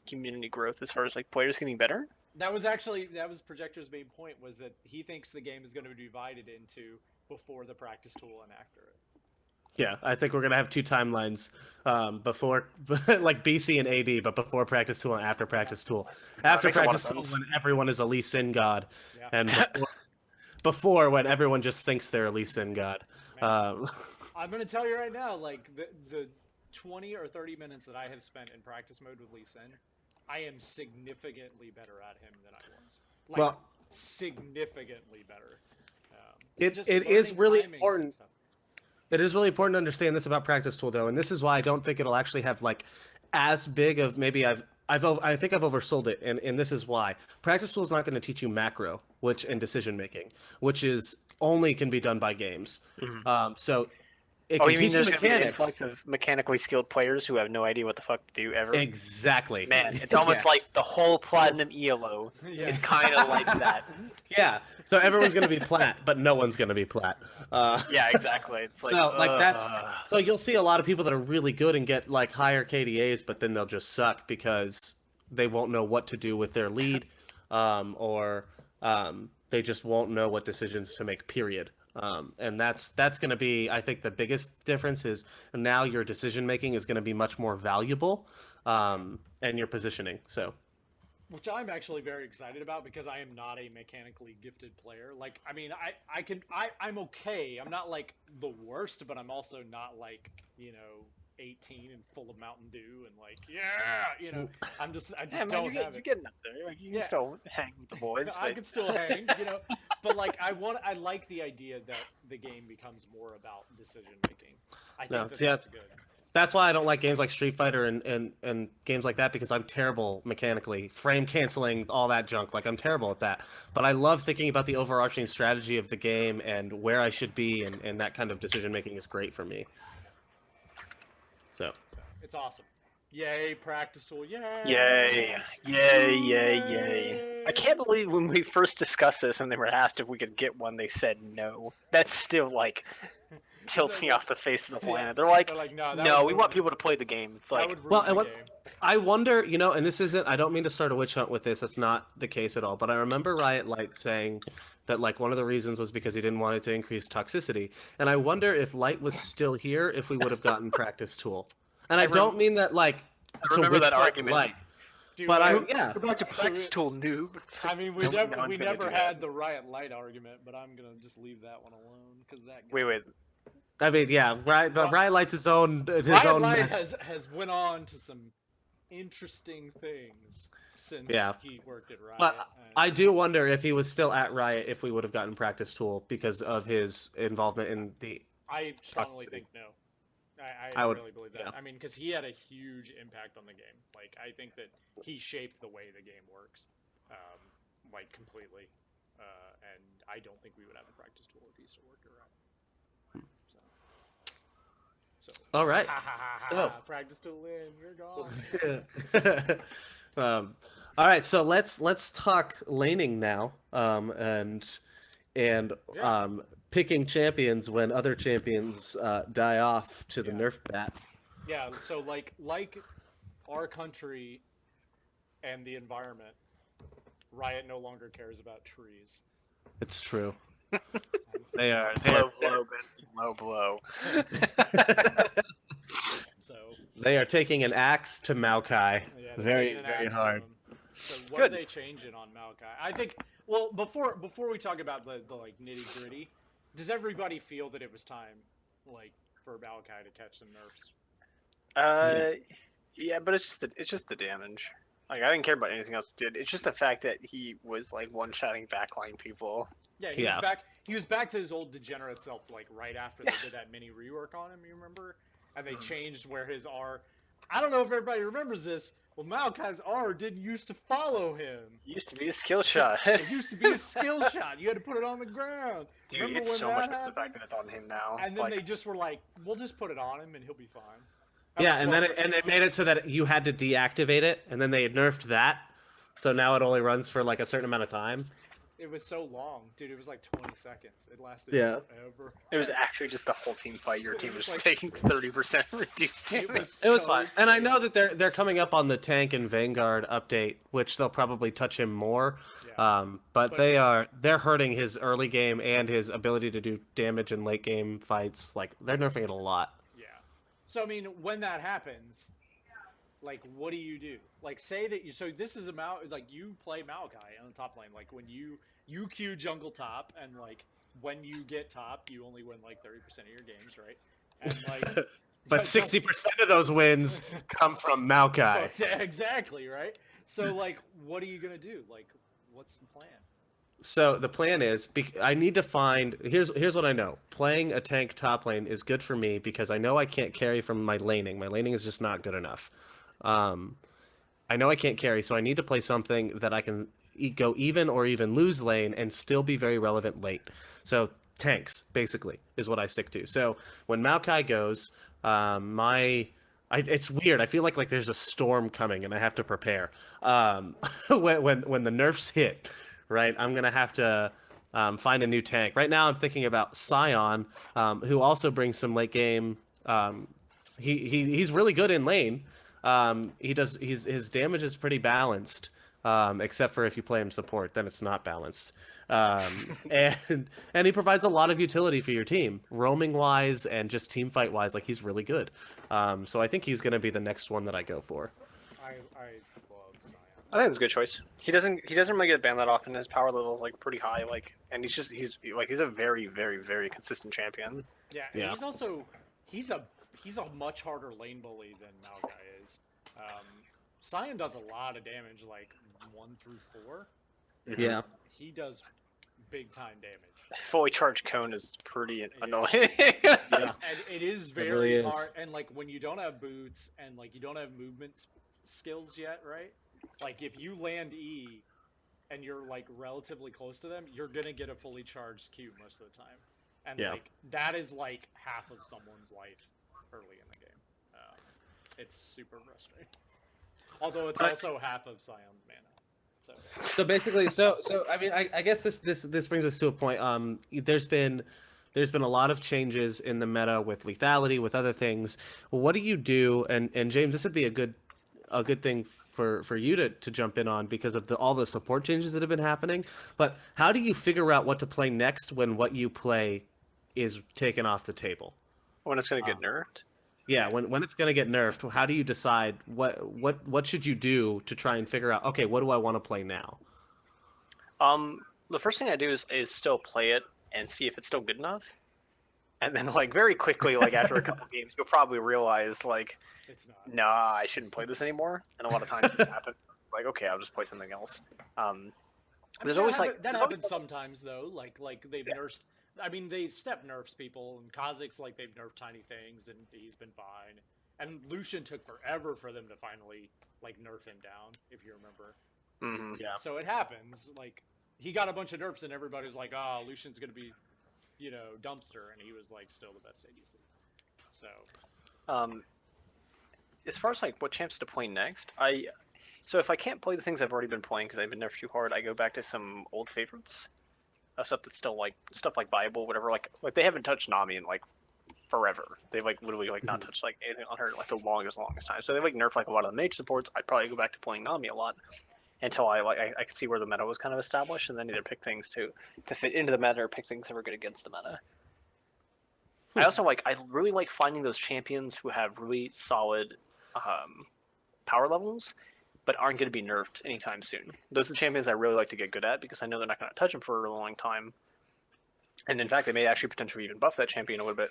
Speaker 3: community growth as far as like players getting better.
Speaker 1: that was Projector's main point, was that he thinks the game is going to be divided into before the practice tool and after it.
Speaker 2: Yeah, I think we're gonna have two timelines, before like BC and AD, but before practice tool and after practice tool. After
Speaker 3: make a lot
Speaker 2: practice
Speaker 3: of
Speaker 2: tool,
Speaker 3: sense.
Speaker 2: when everyone is a Lee Sin god,
Speaker 1: Yeah.
Speaker 2: and before when everyone just thinks they're a Lee Sin god.
Speaker 1: Man.
Speaker 2: Um,
Speaker 1: I'm gonna tell you right now, like the 20 or 30 minutes that I have spent in practice mode with Lee Sin, I am significantly better at him than I was. Like,
Speaker 2: Well-
Speaker 1: significantly better.
Speaker 2: It
Speaker 1: just
Speaker 2: is
Speaker 1: learning
Speaker 2: really
Speaker 1: timings and
Speaker 2: important.
Speaker 1: stuff.
Speaker 2: It is really important to understand this about practice tool though, and this is why I don't think it'll actually have like as big of maybe I think I've oversold it, and this is why practice tool is not going to teach you macro, which and decision making, which is only can be done by games. So it
Speaker 3: Oh,
Speaker 2: can
Speaker 3: you mean
Speaker 2: teach you
Speaker 3: there's going to be an
Speaker 2: mechanics.
Speaker 3: influx of mechanically skilled players who have no idea what the fuck to do ever?
Speaker 2: Exactly.
Speaker 3: Man, it's almost
Speaker 2: Yes.
Speaker 3: like the whole Platinum ELO
Speaker 1: Yeah.
Speaker 3: is kind of like that.
Speaker 2: Yeah. So everyone's going to be plat, but no one's going to be plat.
Speaker 3: Yeah, exactly. It's like,
Speaker 2: So like that's so you'll see a lot of people that are really good and get like higher KDAs, but then they'll just suck because they won't know what to do with their lead, or they just won't know what decisions to make. Period. And that's going to be, I think, the biggest difference is now your decision making is going to be much more valuable, and your positioning. So.
Speaker 1: Which I'm actually very excited about because I am not a mechanically gifted player. Like, I mean, I'm okay. I'm not like the worst, but I'm also not like, 18 and full of Mountain Dew and like, I just
Speaker 3: yeah, man,
Speaker 1: don't have
Speaker 3: you're
Speaker 1: it.
Speaker 3: getting up there. Like, you can still hang with the boys.
Speaker 1: I
Speaker 3: but-
Speaker 1: can still hang, but like I like the idea that the game becomes more about decision making. I think that's good.
Speaker 2: That's why I don't like games like Street Fighter and games like that, because I'm terrible mechanically. Frame canceling, all that junk. Like, I'm terrible at that. But I love thinking about the overarching strategy of the game and where I should be, and that kind of decision making is great for me. So
Speaker 1: It's awesome. Yay, practice tool. Yay.
Speaker 3: Yay. Yay, yay, yay. I can't believe when we first discussed this and they were asked if we could get one, they said no. That's still like tilts me off the face of the planet. They're like,
Speaker 1: no,
Speaker 3: no, we want people to play the game. It's
Speaker 1: that
Speaker 3: like,
Speaker 1: would ruin
Speaker 2: well,
Speaker 1: the
Speaker 2: and what
Speaker 1: game.
Speaker 2: I wonder, and this isn't, I don't mean to start a witch hunt with this. That's not the case at all. But I remember Riot Light saying that like one of the reasons was because he didn't want it to increase toxicity. And I wonder if Light was still here, if we would have gotten practice tool. And I don't mean that like to
Speaker 3: remember
Speaker 2: witch
Speaker 3: that
Speaker 2: hunt
Speaker 3: argument.
Speaker 2: Light.
Speaker 1: Dude,
Speaker 2: But
Speaker 1: I-
Speaker 2: yeah.
Speaker 3: go back to practice tool, noob.
Speaker 1: I mean, we
Speaker 3: No
Speaker 1: never
Speaker 3: one's gonna do
Speaker 1: had
Speaker 3: that.
Speaker 1: the Riot Light argument, but I'm gonna just leave that one alone because that.
Speaker 3: Wait.
Speaker 2: I mean, yeah, Riot Light's his own
Speaker 1: Riot
Speaker 2: own
Speaker 1: Light
Speaker 2: mess.
Speaker 1: has went on to some interesting things since
Speaker 2: Yeah.
Speaker 1: he worked at Riot.
Speaker 2: But
Speaker 1: and-
Speaker 2: I do wonder if he was still at Riot, if we would have gotten practice tool because of his involvement in the.
Speaker 1: I strongly
Speaker 2: toxicity.
Speaker 1: think no.
Speaker 2: I would-
Speaker 1: really believe that.
Speaker 2: yeah.
Speaker 1: I mean, because he had a huge impact on the game. Like, I think that he shaped the way the game works, like completely. And I don't think we would have a practice tool if he still worked at Riot. So.
Speaker 2: All right.
Speaker 1: So practice tool in, you're gone.
Speaker 2: All right. So let's talk laning now. And
Speaker 1: Yeah.
Speaker 2: picking champions when other champions die off to the
Speaker 1: Yeah.
Speaker 2: nerf bat.
Speaker 1: Yeah, so like our country and the environment, Riot no longer cares about trees.
Speaker 2: It's true.
Speaker 1: And
Speaker 2: They are.
Speaker 3: Low blow, Benson. Low blow.
Speaker 1: so
Speaker 2: They are taking an axe to Maokai.
Speaker 1: yeah, they're
Speaker 2: Very,
Speaker 1: taking an
Speaker 2: very
Speaker 1: axe
Speaker 2: hard.
Speaker 1: to him. So what are
Speaker 3: Good.
Speaker 1: they changing on Maokai? I think. Well, before we talk about the like nitty gritty, does everybody feel that it was time, like, for Maokai to catch some nerfs?
Speaker 3: Uh, yeah, but it's just the damage. Like I didn't care about anything else, dude. It's just the fact that he was like one-shotting backline people.
Speaker 1: Yeah, he was
Speaker 2: Yeah.
Speaker 1: back. He was back to his old degenerate self, like right after they did that mini rework on him. You remember? And they changed where his R. I don't know if everybody remembers this. Well, Maokai's R didn't used to follow him.
Speaker 3: It used to be a skill shot.
Speaker 1: It used to be a skill shot. You had to put it on the ground.
Speaker 3: Dude,
Speaker 1: Remember
Speaker 3: it's
Speaker 1: when
Speaker 3: so
Speaker 1: that
Speaker 3: much better the
Speaker 1: happened?
Speaker 3: fact that it's on him now.
Speaker 1: And then
Speaker 3: Like,
Speaker 1: they just were like, "We'll just put it on him, and he'll be fine."
Speaker 2: Yeah, and then they made it so that you had to deactivate it, and then they nerfed that, so now it only runs for like a certain amount of time.
Speaker 1: It was so long, dude. It was like 20 seconds. It lasted
Speaker 2: Yeah.
Speaker 1: forever.
Speaker 3: it was actually just the whole team fight. Your
Speaker 1: It
Speaker 3: team was
Speaker 1: was
Speaker 3: just
Speaker 1: like-
Speaker 3: taking 30% reduced
Speaker 1: It
Speaker 3: damage.
Speaker 1: was,
Speaker 2: It was
Speaker 1: so
Speaker 2: fun, and I
Speaker 1: good.
Speaker 2: know that they're coming up on the tank and Vanguard update, which they'll probably touch him more.
Speaker 1: Yeah.
Speaker 2: But
Speaker 1: But-
Speaker 2: they're hurting his early game and his ability to do damage in late game fights. Like they're nerfing it a lot.
Speaker 1: Yeah. So I mean, when that happens, like, what do you do? Like, say that you. So this is like you play Maokai on the top lane. Like when you queue jungle top, and like when you get top, you only win like 30% of your games, right? And like,
Speaker 2: But
Speaker 1: But
Speaker 2: 60% of those wins come from Maokai.
Speaker 1: exactly, right? So like, what are you gonna do? Like, what's the plan?
Speaker 2: So the plan is, I need to find. Here's what I know. Playing a tank top lane is good for me because I know I can't carry from my laning. My laning is just not good enough. I know I can't carry, so I need to play something that I can go even or even lose lane and still be very relevant late. So tanks basically is what I stick to. So when Maokai goes, it's weird. I feel like there's a storm coming and I have to prepare. When the nerfs hit, right? I'm gonna have to find a new tank. Right now, I'm thinking about Scion, who also brings some late game. He's really good in lane. His damage is pretty balanced, except for if you play him support, then it's not balanced. And he provides a lot of utility for your team, roaming wise and just team fight wise. Like he's really good. So I think he's gonna be the next one that I go for.
Speaker 1: I love Scion.
Speaker 3: I think it's a good choice. He doesn't really get banned that often. His power level is like pretty high. Like, and he's a very very consistent champion.
Speaker 1: Yeah, and
Speaker 2: Yeah.
Speaker 1: he's also he's a much harder lane bully than Maokai is. Scion does a lot of damage, like 1 through 4.
Speaker 2: Yeah.
Speaker 1: He does big time damage.
Speaker 3: Fully charged cone is pretty annoying.
Speaker 2: Yeah.
Speaker 1: And it is
Speaker 2: It
Speaker 1: very
Speaker 2: really is.
Speaker 1: hard. And like when you don't have boots and like you don't have movement skills yet, right? Like if you land E and you're like relatively close to them, you're gonna get a fully charged Q most of the time. And
Speaker 2: Yeah.
Speaker 1: like that is like half of someone's life early in the game. It's super frustrating. Although it's also half of Scion's mana.
Speaker 2: So basically, so I mean, I guess this brings us to a point. There's been a lot of changes in the meta with lethality, with other things. What do you do? And James, this would be a good thing for you to jump in on because of all the support changes that have been happening. But how do you figure out what to play next when what you play is taken off the table?
Speaker 3: When it's gonna get nerfed.
Speaker 2: Yeah, when it's gonna get nerfed, how do you decide what should you do to try and figure out? Okay, what do I want to play now?
Speaker 3: The first thing I do is still play it and see if it's still good enough. And then like very quickly, like after a couple games, you'll probably realize like,
Speaker 1: It's not.
Speaker 3: nah, I shouldn't play this anymore. And a lot of times it happens. Like, okay, I'll just play something else. There's always like
Speaker 1: that
Speaker 3: there's always
Speaker 1: happens sometimes though. Like they've nursed. I mean, they step nerfs people, and Kha'Zix's like they've nerfed tiny things, and he's been fine. And Lucian took forever for them to finally like nerf him down, if you remember.
Speaker 3: Mhm.
Speaker 2: Yeah.
Speaker 1: So it happens. Like he got a bunch of nerfs, and everybody's like, "Oh, Lucian's gonna be, dumpster," and he was like still the best ADC. So
Speaker 3: As far as like what champs to play next, so if I can't play the things I've already been playing because I've been nerfed too hard, I go back to some old favorites. stuff that's still like stuff like Bible, whatever. Like they haven't touched Nami in like forever. They've like literally like not touched like anything on her in, like the longest time. So they like nerfed like a lot of the mage supports. I'd probably go back to playing Nami a lot until I could see where the meta was kind of established, and then either pick things to fit into the meta or pick things that were good against the meta. I also I really like finding those champions who have really solid power levels, but aren't going to be nerfed anytime soon. Those are the champions I really like to get good at because I know they're not going to touch them for a really long time. And in fact, they may actually potentially even buff that champion a little bit.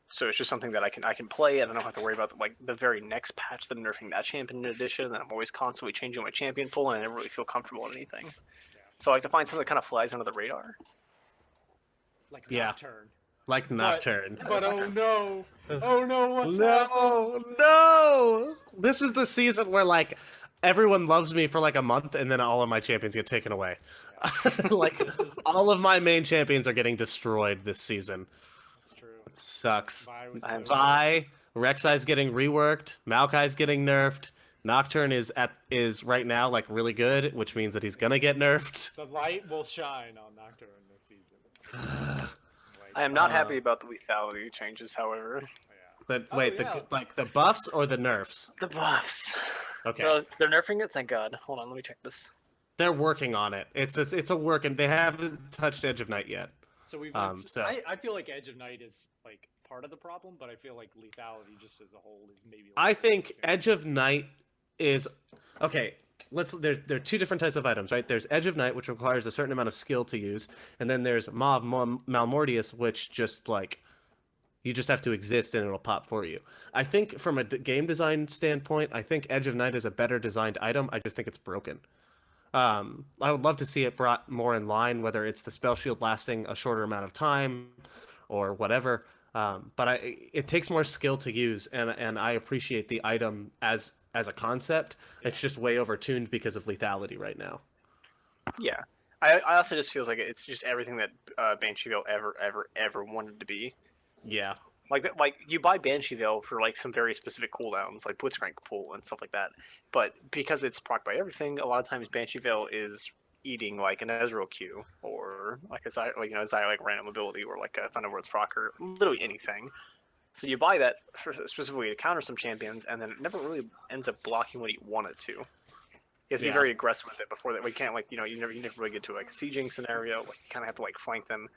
Speaker 3: So it's just something that I can play, and I don't have to worry about the very next patch that I'm nerfing that champion in addition. And I'm always constantly changing my champion pool, and I never really feel comfortable in anything. So I like to find something that kind of flies under the radar.
Speaker 1: Like
Speaker 2: Yeah.
Speaker 1: Nocturne.
Speaker 2: Like Nocturne.
Speaker 1: But oh no, what's happening?
Speaker 2: No! This is the season where like everyone loves me for like a month, and then all of my champions get taken away. Like all of my main champions are getting destroyed this season.
Speaker 1: That's true.
Speaker 2: It sucks.
Speaker 1: Vi,
Speaker 2: Rek'Sai's getting reworked. Maokai's getting nerfed. Nocturne is right now like really good, which means that he's gonna get nerfed.
Speaker 1: the light will shine on Nocturne this season.
Speaker 3: I am not happy about the lethality changes, however.
Speaker 2: The buffs or the nerfs?
Speaker 3: The buffs.
Speaker 2: Okay.
Speaker 3: No, they're nerfing it. Thank God. Hold on, let me check this.
Speaker 2: They're working on it. It's a work, and they haven't touched Edge of Night yet.
Speaker 1: So we've.
Speaker 2: So
Speaker 1: I feel like Edge of Night is like part of the problem, but I feel like lethality just as a whole is maybe.
Speaker 2: I think Edge of Night is okay. There are two different types of items, right? There's Edge of Night, which requires a certain amount of skill to use, and then there's Maw of Malmortius, which just like you just have to exist and it'll pop for you. I think from a game design standpoint, I think Edge of Night is a better designed item. I just think it's broken. I would love to see it brought more in line, whether it's the spell shield lasting a shorter amount of time or whatever. But it takes more skill to use, and I appreciate the item as a concept. It's just way overtuned because of lethality right now.
Speaker 3: Yeah, I also just feels like it's just everything that Banshee Veil ever wanted to be.
Speaker 2: Yeah.
Speaker 3: Like you buy Banshee Veil for like some very specific cooldowns, like Blitzcrank pull and stuff like that. But because it's procced by everything, a lot of times Banshee Veil is eating like an Ezreal Q or like a Xyz like random ability or like a Thunderbolt's proc or literally anything. So you buy that specifically to counter some champions, and then it never really ends up blocking what you want it to. You have to be very aggressive with it before that. We can't you never really get to like a sieging scenario. Like you kind of have to like flank them,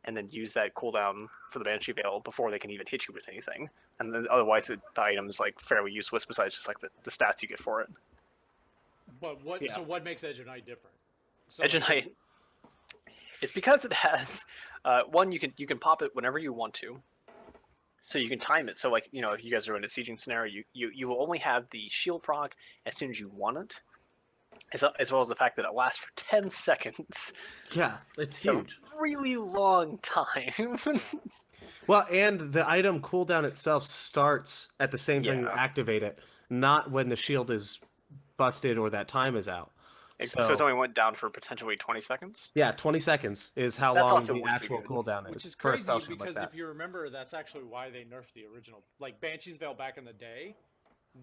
Speaker 3: and then use that cooldown for the Banshee Veil before they can even hit you with anything. And then otherwise the item is like fairly useless besides just like the stats you get for it.
Speaker 1: But what? Yeah. So what makes Edge of Night different? So
Speaker 3: Edge of Night. It's because it has one you can pop it whenever you want to. So you can time it. So like if you guys are in a sieging scenario, you will only have the shield proc as soon as you want it. As well as the fact that it lasts for 10 seconds.
Speaker 2: Yeah, it's huge.
Speaker 3: A really long time.
Speaker 2: Well, and the item cooldown itself starts at the same time you activate it, not when the shield is busted or that time is out.
Speaker 3: So it only went down for potentially 20 seconds?
Speaker 2: Yeah, 20 seconds is how long the actual cooldown is.
Speaker 1: Which is crazy
Speaker 2: like
Speaker 1: because if you remember, that's actually why they nerfed the original. Like, Banshee's Veil back in the day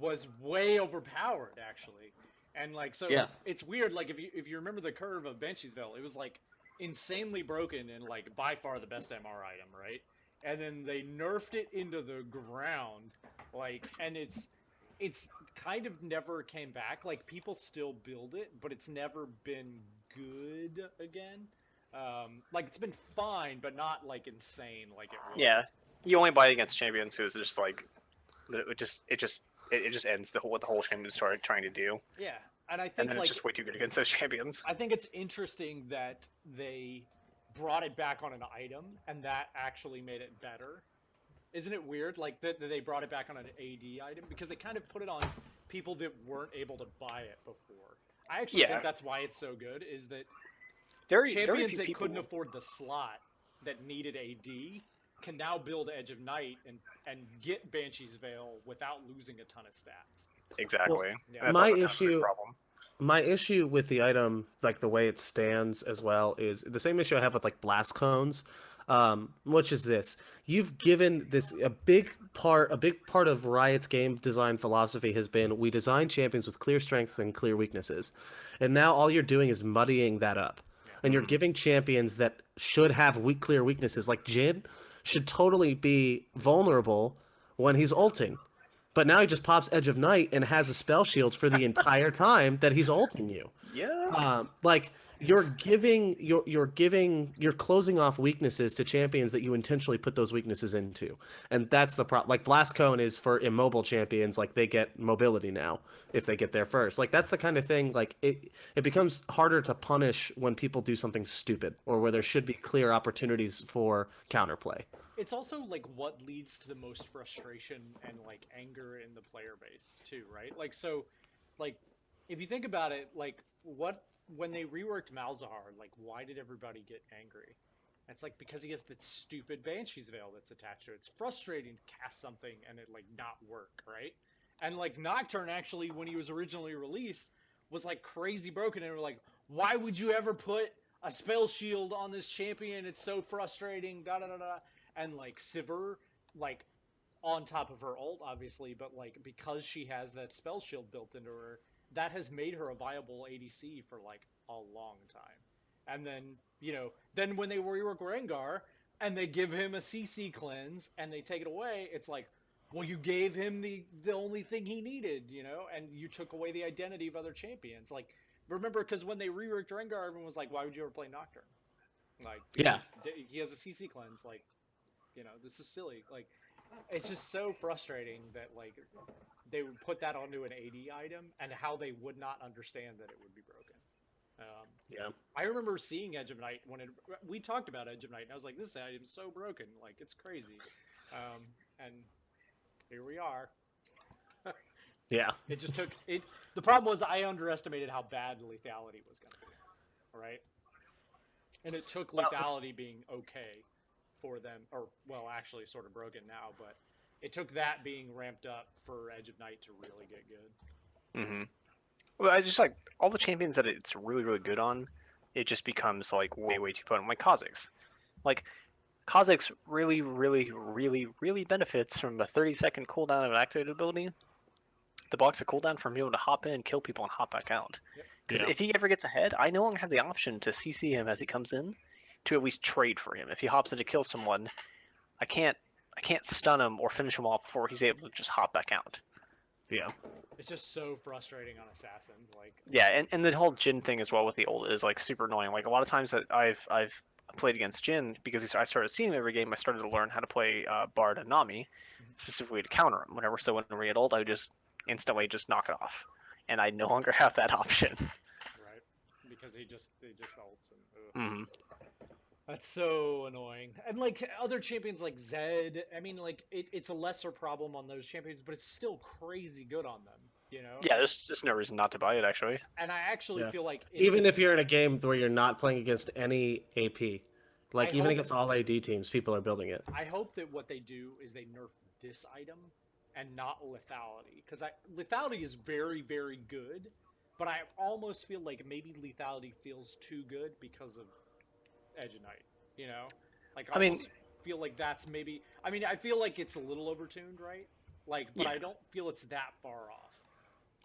Speaker 1: was way overpowered, actually. And, like, so it's weird, like, if you remember the curve of Banshee's Veil, it was, like, insanely broken and, like, by far the best MR item, right? And then they nerfed it into the ground, like, and it's kind of never came back. Like, people still build it, but it's never been good again. Like, it's been fine, but not like insane like it was.
Speaker 3: Yeah, you only buy it against champions who's just like, it just ends what the whole champion started trying to do.
Speaker 1: Yeah, and I think
Speaker 3: it's just way too good against those champions.
Speaker 1: I think it's interesting that they brought it back on an item, and that actually made it better. Isn't it weird, like, that they brought it back on an AD item? Because they kind of put it on people that weren't able to buy it before. I actually think that's why it's so good, is that champions that couldn't afford the slot that needed AD can now build Edge of Night and get Banshee's Veil without losing a ton of stats.
Speaker 3: Exactly.
Speaker 2: Well, my issue with the item, like the way it stands as well, is the same issue I have with like blast cones. Which is this: you've given this a big part of Riot's game design philosophy has been we design champions with clear strengths and clear weaknesses, and now all you're doing is muddying that up. and you're
Speaker 3: Mhm.
Speaker 2: giving champions that should have clear weaknesses, like Jin should totally be vulnerable when he's ulting. But now he just pops Edge of Night and has a spell shield for the entire time that he's ulting you.
Speaker 3: Yeah.
Speaker 2: Like you're closing off weaknesses to champions that you intentionally put those weaknesses into, and that's the problem. Like Blast Cone is for immobile champions, like they get mobility now if they get there first. Like that's the kind of thing. Like it becomes harder to punish when people do something stupid or where there should be clear opportunities for counterplay.
Speaker 1: It's also like what leads to the most frustration and like anger in the player base too, right? Like so, like if you think about it, like what when they reworked Malzahar, like why did everybody get angry? It's like because he has that stupid Banshee's veil that's attached to it. It's frustrating to cast something and it like not work, right? And like Nocturne actually, when he was originally released, was like crazy broken, and we're like, why would you ever put a spell shield on this champion? It's so frustrating. Da da da da. And like Sivir, like on top of her ult, obviously, but like because she has that spell shield built into her, that has made her a viable ADC for like a long time. And then, then when they rework Rengar and they give him a CC cleanse and they take it away, it's like, well, you gave him the only thing he needed, and you took away the identity of other champions. Like, remember, because when they reworked Rengar, everyone was like, why would you ever play Nocturne? Like,
Speaker 2: Yeah.
Speaker 1: because he has a CC cleanse. Like, this is silly. Like, it's just so frustrating that like they would put that onto an AD item and how they would not understand that it would be broken.
Speaker 2: Yeah.
Speaker 1: I remember seeing Edge of Night we talked about Edge of Night, and I was like, this item's so broken, like it's crazy. And here we are.
Speaker 2: Yeah.
Speaker 1: It just took it. The problem was I underestimated how bad lethality was going to be. All right, and it took lethality being okay for them, or well, actually, sort of broken now, but it took that being ramped up for Edge of Night to really get good.
Speaker 3: Mm-hmm. Well, I just like all the champions that it's really, really good on. It just becomes like way, way too potent. Like Kha'Zix. Like Kha'Zix really, really, really, really benefits from a 30-second cooldown of an activated ability. The blocks a cooldown from being able to hop in, kill people, and hop back out.
Speaker 1: Yep.
Speaker 3: Because
Speaker 2: Yeah.
Speaker 3: if he ever gets ahead, I no longer have the option to CC him as he comes in, to at least trade for him. If he hops in to kill someone, I can't stun him or finish him off before he's able to just hop back out.
Speaker 2: Yeah.
Speaker 1: It's just so frustrating on assassins. Like,
Speaker 3: Yeah, and the whole Jin thing as well with the ult is like super annoying. Like a lot of times that I've played against Jin because I started seeing him every game. I started to learn how to play Bard and Nami specifically to counter him. Whenever so when we had ult, I would just instantly just knock it off, and I no longer have that option.
Speaker 1: right? Because they just ults and.
Speaker 3: Mm-hmm.
Speaker 1: That's so annoying. And like other champions like Zed, I mean, like it's a lesser problem on those champions, but it's still crazy good on them,
Speaker 3: Yeah, there's just no reason not to buy it actually.
Speaker 1: And I actually
Speaker 2: Yeah.
Speaker 1: feel like
Speaker 2: Even if you're in a game where you're not playing against any AP, like
Speaker 1: I
Speaker 2: even
Speaker 1: hope-
Speaker 2: against all AD teams, people are building it.
Speaker 1: I hope that what they do is they nerf this item and not lethality, because lethality is very, very good, but I almost feel like maybe lethality feels too good because of Edge of Night, Like I
Speaker 3: I mean-
Speaker 1: almost feel like that's maybe. I mean, I feel like it's a little overtuned, right? Like, but
Speaker 3: Yeah.
Speaker 1: I don't feel it's that far off.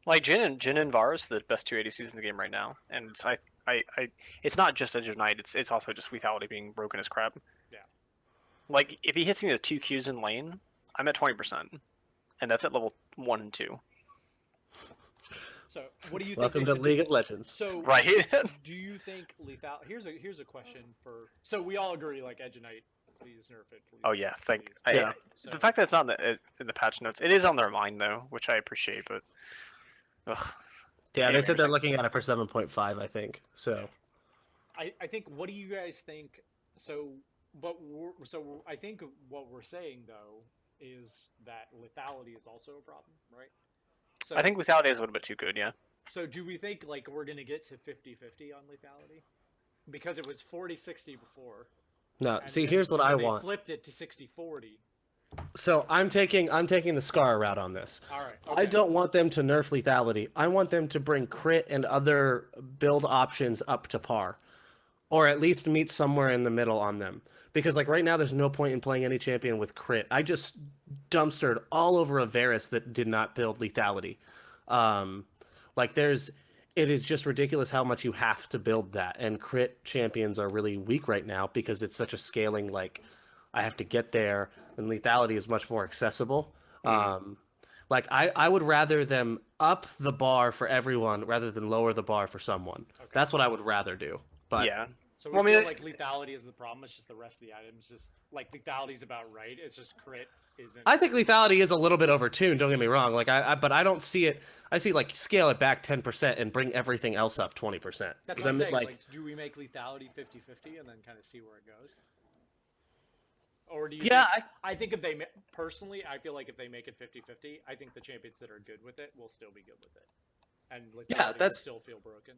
Speaker 3: Like Jin and Varus, the best two ADCs in the game right now, and it's not just Edge of Night. It's also just lethality being broken as crap.
Speaker 1: Yeah.
Speaker 3: Like if he hits me with 2 Qs in lane, I'm at 20%, and that's at level 1 and 2.
Speaker 1: So, what do you think?
Speaker 2: Welcome
Speaker 1: they
Speaker 2: to
Speaker 1: should
Speaker 2: League
Speaker 1: do?
Speaker 2: of Legends.
Speaker 1: So,
Speaker 3: Right.
Speaker 1: do you think lethal? Here's a question for. So we all agree, like Edge of Night, please nerf it. Please.
Speaker 3: Oh yeah,
Speaker 1: please.
Speaker 2: Yeah.
Speaker 1: So,
Speaker 3: The fact that it's not in the patch notes, it is on their mind though, which I appreciate. But ugh.
Speaker 2: Yeah, they
Speaker 3: Anyway,
Speaker 2: said they're looking at it for 7.5, I think. So
Speaker 1: I think. What do you guys think? So, I think what we're saying though is that lethality is also a problem, right? So
Speaker 3: I think lethality is a little bit too good. Yeah.
Speaker 1: So do we think like we're gonna get to 50-50 on lethality? Because it was 40-60 before.
Speaker 2: no,
Speaker 1: and
Speaker 2: see,
Speaker 1: then-
Speaker 2: here's what
Speaker 1: and
Speaker 2: I
Speaker 1: then they
Speaker 2: want.
Speaker 1: flipped it to 60-40.
Speaker 2: So I'm taking the Scar route on this.
Speaker 1: All right.
Speaker 2: I don't want them to nerf lethality. I want them to bring crit and other build options up to par, or at least meet somewhere in the middle on them. Because like right now, there's no point in playing any champion with crit. I just dumpstered all over a Varus that did not build lethality. Like there's it is just ridiculous how much you have to build that. And crit champions are really weak right now because it's such a scaling, like, I have to get there, and lethality is much more accessible. Like, I would rather them up the bar for everyone rather than lower the bar for someone.
Speaker 1: Okay.
Speaker 2: That's what I would rather do. But
Speaker 3: Yeah.
Speaker 1: So we
Speaker 3: Well, I mean,
Speaker 1: feel like lethality is the problem. It's just the rest of the items. Just like lethality is about right. It's just crit isn't.
Speaker 2: I think lethality is a little bit overtuned. Don't get me wrong. Like but I don't see it. I see like scale it back 10% and bring everything else up 20%.
Speaker 1: That's
Speaker 2: Because
Speaker 1: what I'm saying.
Speaker 2: like,
Speaker 1: Like, do we make lethality 50-50 and then kind of see where it goes? Or do you
Speaker 2: yeah,
Speaker 1: think, I think if they personally, I feel like if they make it 50-50, I think the champions that are good with it will still be good with it, and lethality will
Speaker 2: that's
Speaker 1: still feel broken.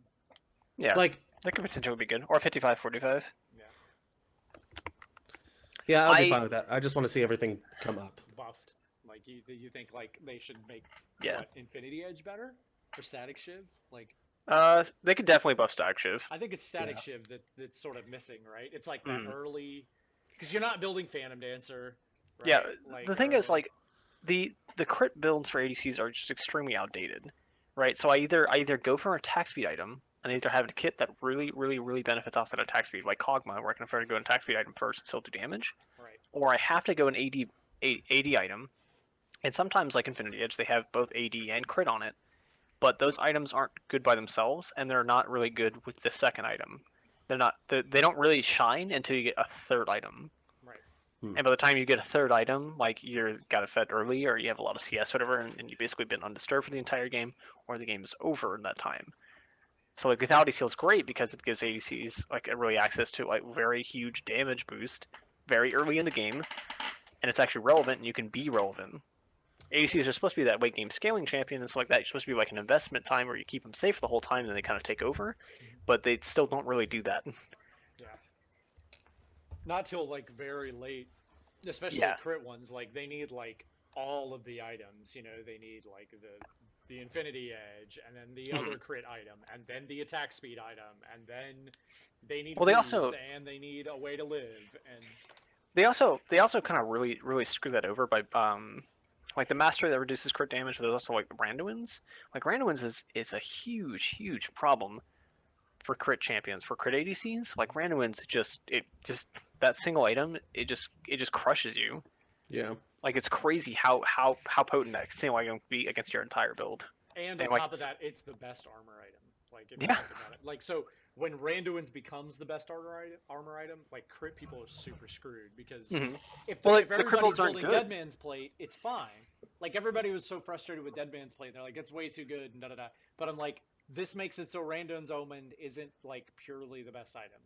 Speaker 3: yeah,
Speaker 2: like
Speaker 3: that could potentially be good. Or 55-45.
Speaker 1: Yeah,
Speaker 2: yeah, I'll be
Speaker 3: I
Speaker 2: fine with that. I just want to see everything come up.
Speaker 1: buffed. Like you think like they should make
Speaker 3: Yeah.
Speaker 1: what, Infinity Edge better or Static Shiv? Like
Speaker 3: They could definitely buff Static Shiv.
Speaker 1: I think it's Static
Speaker 2: Yeah.
Speaker 1: Shiv that's sort of missing, right? It's like that
Speaker 3: Mhm.
Speaker 1: early, because you're not building Phantom Dancer, right?
Speaker 3: Yeah.
Speaker 1: Like
Speaker 3: The thing is, like, the crit builds for ADCs are just extremely outdated, right? So I either go for an attack speed item and I either have a kit that really benefits off that attack speed, like Kog'Maw, where I can afford to go an attack speed item first and still do damage,
Speaker 1: right.
Speaker 3: or I have to go an AD item. And sometimes, like Infinity Edge, they have both AD and crit on it, but those items aren't good by themselves, and they're not really good with the second item. They don't really shine until you get a third item.
Speaker 1: Right.
Speaker 3: And by the time you get a third item, like you're got it fed early, or you have a lot of CS, whatever, and you've basically been undisturbed for the entire game, or the game is over in that time. So like lethality feels great because it gives ADCs like really access to like very huge damage boost very early in the game, and it's actually relevant, and you can be relevant. ADCs are supposed to be that late game scaling champion and stuff like that. You're supposed to be like an investment time where you keep them safe the whole time, and then they kind of take over, but they still don't really do that.
Speaker 1: Yeah. Not till like very late, especially
Speaker 3: Yeah.
Speaker 1: crit ones. Like they need like all of the items. You know, they need like the Infinity Edge, and then the other crit item, and then the attack speed item, and then they need
Speaker 3: Well, they
Speaker 1: foods,
Speaker 3: also
Speaker 1: and they need a way to live, and
Speaker 3: they also kind of really screw that over by like the mastery that reduces crit damage, but there's also like the Randuins. Like Randuins is a huge problem for crit champions. For crit ADCs, like Randuins just that single item, it just crushes you.
Speaker 2: Yeah.
Speaker 3: Like it's crazy how potent that single item can be against your entire build.
Speaker 1: and on
Speaker 3: And like
Speaker 1: top of that, it's the best armor item. Like if you
Speaker 3: yeah,
Speaker 1: think about it, like so when Randuin's becomes the best armor item, like crit people are super screwed because
Speaker 3: mhm.
Speaker 1: if
Speaker 3: Well, like,
Speaker 1: if
Speaker 3: the crit
Speaker 1: everybody's
Speaker 3: builds aren't
Speaker 1: building
Speaker 3: good.
Speaker 1: Dead Man's Plate, it's fine. Like everybody was so frustrated with Dead Man's Plate, they're like, it's way too good and da da da. But I'm like, this makes it so Randuin's Omen isn't like purely the best item.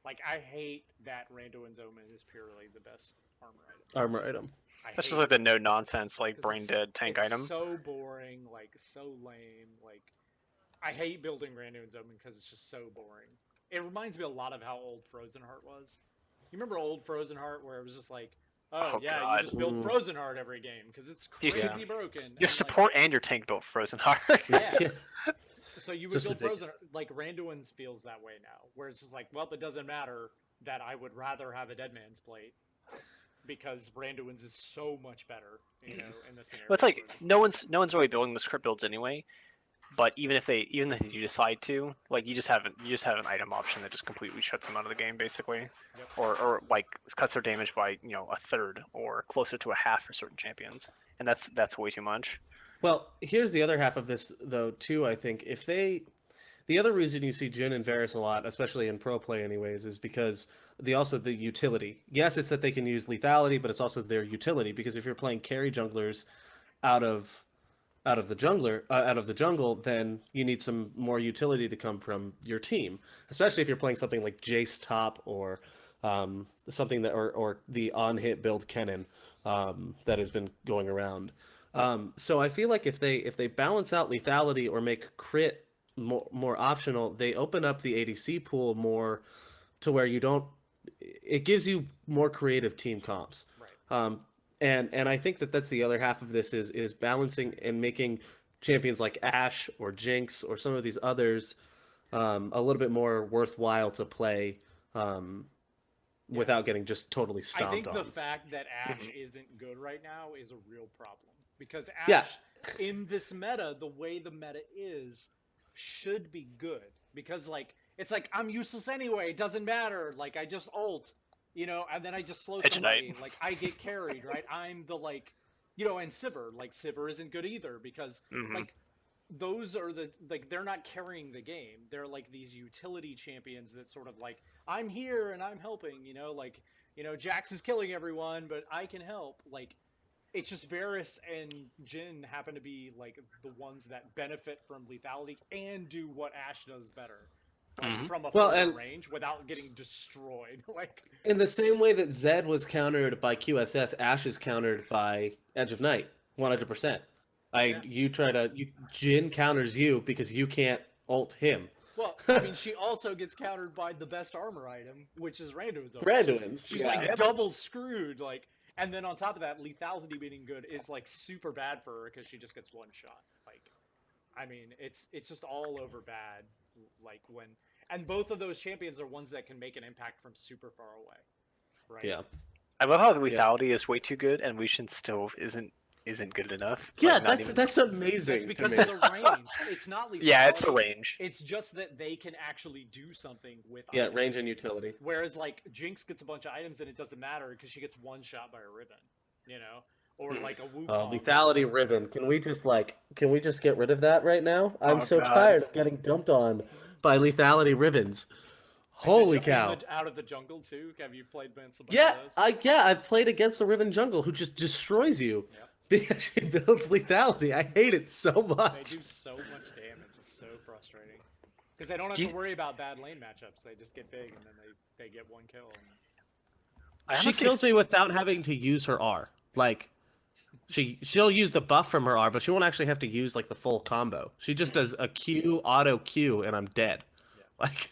Speaker 1: Like I hate that Randuin's Omen is purely the best armor item.
Speaker 2: Armor item.
Speaker 1: I
Speaker 3: That's
Speaker 1: hate
Speaker 3: just like the
Speaker 1: it
Speaker 3: no nonsense like
Speaker 1: 'cause
Speaker 3: brain dead tank
Speaker 1: it's
Speaker 3: item.
Speaker 1: so boring, like so lame. Like I hate building Randuin's Omen because it's just so boring. It reminds me a lot of how old Frozen Heart was. You remember old Frozen Heart where it was just like, oh
Speaker 3: Oh
Speaker 1: yeah, you
Speaker 3: god,
Speaker 1: just build
Speaker 2: Mm.
Speaker 1: Frozen Heart every game because it's
Speaker 3: You-
Speaker 2: Yeah.
Speaker 1: crazy broken.
Speaker 3: your
Speaker 1: and,
Speaker 3: support and your tank built Frozen Heart.
Speaker 1: Yeah. So you would
Speaker 2: Just
Speaker 1: build
Speaker 2: ridiculous.
Speaker 1: Frozen like Randuin's feels that way now, where it's just like, well, it doesn't matter that I would rather have a Dead Man's Plate because Randuin's is so much better, you know, in the scenario.
Speaker 3: But it's like
Speaker 1: where-
Speaker 3: no one's really building the script builds anyway. But even if you decide to, like you just have an item option that just completely shuts them out of the game basically,
Speaker 1: Yep.
Speaker 3: or like cuts their damage by a third or closer to a half for certain champions, and that's way too much.
Speaker 2: Well, here's the other half of this though too. I think the other reason you see Jhin and Varus a lot, especially in pro play anyways, is because the utility. Yes, it's that they can use lethality, but it's also their utility because if you're playing carry junglers out of out of the jungle, then you need some more utility to come from your team, especially if you're playing something like Jace top or something that or the on hit build Kennen that has been going around. So I feel like if they balance out lethality or make crit more optional, they open up the ADC pool more to where you don't. It gives you more creative team comps.
Speaker 1: Right.
Speaker 2: And I think that that's the other half of this is balancing and making champions like Ashe or Jinx or some of these others a little bit more worthwhile to play without getting just totally
Speaker 1: I
Speaker 2: stomped
Speaker 1: think
Speaker 2: on.
Speaker 1: the fact that Ashe
Speaker 3: Mhm.
Speaker 1: isn't good right now is a real problem because
Speaker 2: Yeah.
Speaker 1: Ashe in this meta, the way the meta is, should be good because like it's like I'm useless anyway. It doesn't matter. Like I just ult, and then I just slow
Speaker 3: Edge
Speaker 1: somebody.
Speaker 3: Knight.
Speaker 1: Like I get carried, right? I'm the like, and Sivir isn't good either because
Speaker 3: Hmm.
Speaker 1: like those are the like they're not carrying the game. They're like these utility champions that sort of like I'm here and I'm helping. Like Jax is killing everyone, but I can help. Like it's just Varus and Jin happen to be like the ones that benefit from lethality and do what Ashe does better, like
Speaker 3: Hmm.
Speaker 1: from a
Speaker 2: Well,
Speaker 1: further
Speaker 2: and
Speaker 1: range without getting destroyed. Like
Speaker 2: in the same way that Zed was countered by QSS, Ashe is countered by Edge of Night, 100%.
Speaker 1: yeah.
Speaker 2: Jin counters you because you can't ult him.
Speaker 1: Well, I mean, she also gets countered by the best armor item, which is Randuin's armor. So
Speaker 2: Randuin's,
Speaker 1: she's
Speaker 2: yeah.
Speaker 1: like double screwed. Like, and then on top of that, lethality being good is like super bad for her because she just gets one shot. Like, I mean, it's just all over bad. Like and both of those champions are ones that can make an impact from super far away, right?
Speaker 2: Yeah.
Speaker 3: I love how the
Speaker 2: Yeah.
Speaker 3: lethality is way too good, and Lucian still isn't good enough.
Speaker 2: Yeah,
Speaker 3: Like, not even.
Speaker 2: that's amazing.
Speaker 1: That's
Speaker 2: to
Speaker 1: because
Speaker 2: me.
Speaker 1: of the range. It's not lethality.
Speaker 3: Yeah, it's the range.
Speaker 1: It's just that they can actually do something with
Speaker 2: Yeah,
Speaker 1: items.
Speaker 2: range and utility.
Speaker 1: Whereas like Jinx gets a bunch of items and it doesn't matter because she gets one shot by a Riven, or like a Wukong.
Speaker 2: Lethality Riven. Can we just get rid of that right now? I'm
Speaker 3: Oh,
Speaker 2: so
Speaker 3: God.
Speaker 2: tired of getting dumped on by lethality Rivens. Holy cow.
Speaker 1: Out of the jungle too. Have you played against a bunch
Speaker 2: Yeah,
Speaker 1: of those?
Speaker 2: I've played against the Riven jungle who just destroys you
Speaker 1: Yep.
Speaker 2: because she builds lethality. I hate it so
Speaker 1: They
Speaker 2: much.
Speaker 1: do so much damage. It's so frustrating because they don't have
Speaker 3: Do
Speaker 1: to
Speaker 3: you-
Speaker 1: worry about bad lane matchups. They just get big and then they get one kill.
Speaker 3: I
Speaker 2: She
Speaker 3: honestly,
Speaker 2: kills me without having to use her R. Like she'll use the buff from her R, but she won't actually have to use like the full combo. She just does a Q auto Q and I'm dead.
Speaker 1: Yeah.
Speaker 2: Like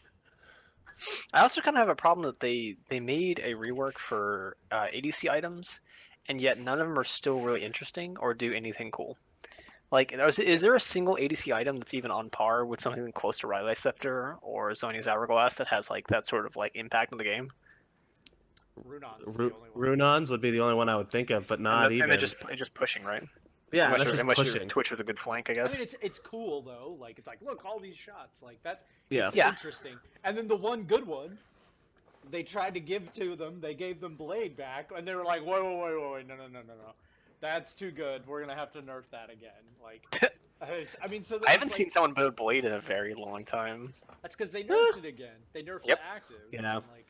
Speaker 3: I also kind of have a problem that they made a rework for ADC items, and yet none of them are still really interesting or do anything cool. Like, is there a single ADC item that's even on par with something close to Riley Scepter or Zhonya's Hourglass that has like that sort of like impact on the game?
Speaker 1: Runon's is the only one.
Speaker 2: Runons would be the only one I would think of, but not
Speaker 3: And
Speaker 2: even.
Speaker 3: they're just pushing, right?
Speaker 2: Yeah,
Speaker 3: unless
Speaker 2: that's
Speaker 3: you're,
Speaker 2: just
Speaker 3: unless
Speaker 2: pushing.
Speaker 3: you're Twitch with a good flank, I
Speaker 1: I
Speaker 3: guess.
Speaker 1: mean, it's cool though. Like it's like, look, all these shots, like that.
Speaker 2: Yeah.
Speaker 1: It's
Speaker 3: Yeah.
Speaker 1: interesting. And then the one good one, they tried to give to them. They gave them Blade back, and they were like, wait, no. That's too good. We're gonna have to nerf that again. Like, I mean, so
Speaker 3: I
Speaker 1: that's
Speaker 3: haven't
Speaker 1: like,
Speaker 3: seen someone build Blade in a very long time.
Speaker 1: that's because they nerfed it again. They nerfed
Speaker 3: Yep.
Speaker 1: the active.
Speaker 2: Yeah.
Speaker 1: And, like,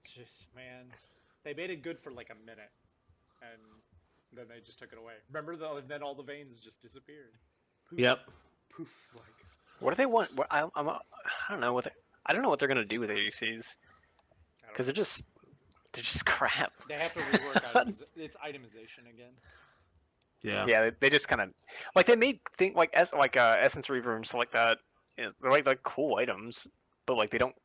Speaker 1: it's just man, they made it good for like a minute, and then they just took it away. Remember though? And then all the veins just disappeared. Poof,
Speaker 2: Yep.
Speaker 1: Poof. Like.
Speaker 3: What do they want? I don't know what I don't know what they're gonna do with ADCs because they're just crap.
Speaker 1: They have to rework it's itemization again.
Speaker 2: Yeah.
Speaker 3: Yeah, they just kind of like they made think like Essence Reaver and stuff like that. They're like cool items, but like they don't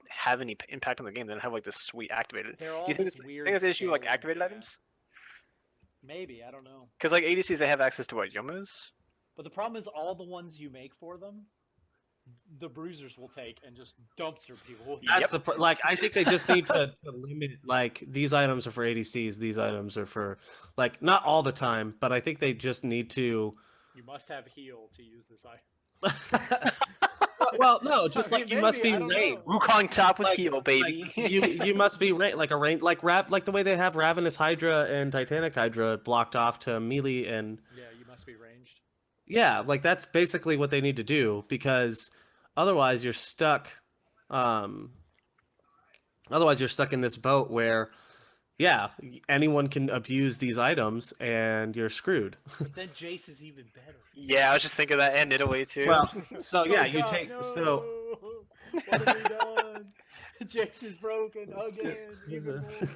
Speaker 3: have any impact on the game. They don't have like this sweet activated.
Speaker 1: They're all
Speaker 3: You think
Speaker 1: this
Speaker 3: it's,
Speaker 1: weird.
Speaker 3: think it's the issue like
Speaker 1: scaling,
Speaker 3: activated
Speaker 1: yeah.
Speaker 3: items?
Speaker 1: Maybe, I don't know.
Speaker 3: Because like ADCs, they have access to what Yomus.
Speaker 1: But the problem is all the ones you make for them, the bruisers will take and just dumpster people.
Speaker 2: That's like I think they just need to limit like these items are for ADCs, these items are for like not all the time, but I think they just need to.
Speaker 1: You must have heal to use this item.
Speaker 2: Well, no, just
Speaker 1: I mean,
Speaker 2: like you must be
Speaker 1: maybe, I don't
Speaker 2: rain.
Speaker 1: know.
Speaker 3: Wukong top with
Speaker 2: Like-
Speaker 3: heal, baby.
Speaker 2: You must be like a rain like like the way they have Ravenous Hydra and Titanic Hydra blocked off to melee and
Speaker 1: Yeah, you must be ranged.
Speaker 2: yeah, like that's basically what they need to do because otherwise you're stuck. Otherwise you're stuck in this boat where, yeah, anyone can abuse these items and you're screwed.
Speaker 1: But then Jace is even better.
Speaker 3: Yeah, I was just thinking that, and Italy too.
Speaker 2: Well, so yeah,
Speaker 1: Oh,
Speaker 2: you
Speaker 1: God,
Speaker 2: take
Speaker 1: no!
Speaker 2: so
Speaker 1: What have we done? Jace is broken again. Even more.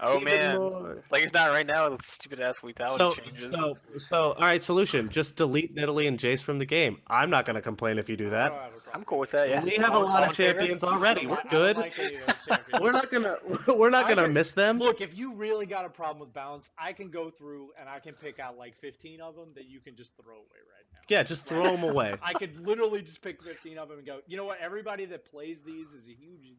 Speaker 3: oh
Speaker 2: even
Speaker 3: man,
Speaker 2: more.
Speaker 3: like it's not right now. The stupid ass lethality changes.
Speaker 2: So all right, solution, just delete Nidalee and Jace from the game. I'm not going to complain if you do
Speaker 1: I
Speaker 2: that.
Speaker 1: don't have a problem.
Speaker 3: I'm cool with that. Yeah,
Speaker 2: We have a
Speaker 3: All-
Speaker 2: lot
Speaker 3: all
Speaker 2: of
Speaker 3: in favor?
Speaker 2: champions already. We're
Speaker 1: I don't
Speaker 2: good.
Speaker 1: like any of those champions.
Speaker 2: We're not
Speaker 1: I
Speaker 2: gonna
Speaker 1: can-
Speaker 2: miss them.
Speaker 1: Look, if you really got a problem with balance, I can go through and I can pick out like 15 of them that you can just throw away right now.
Speaker 2: Yeah, just throw them away.
Speaker 1: I could literally just pick 15 of them and go, you know what? Everybody that plays these is a huge,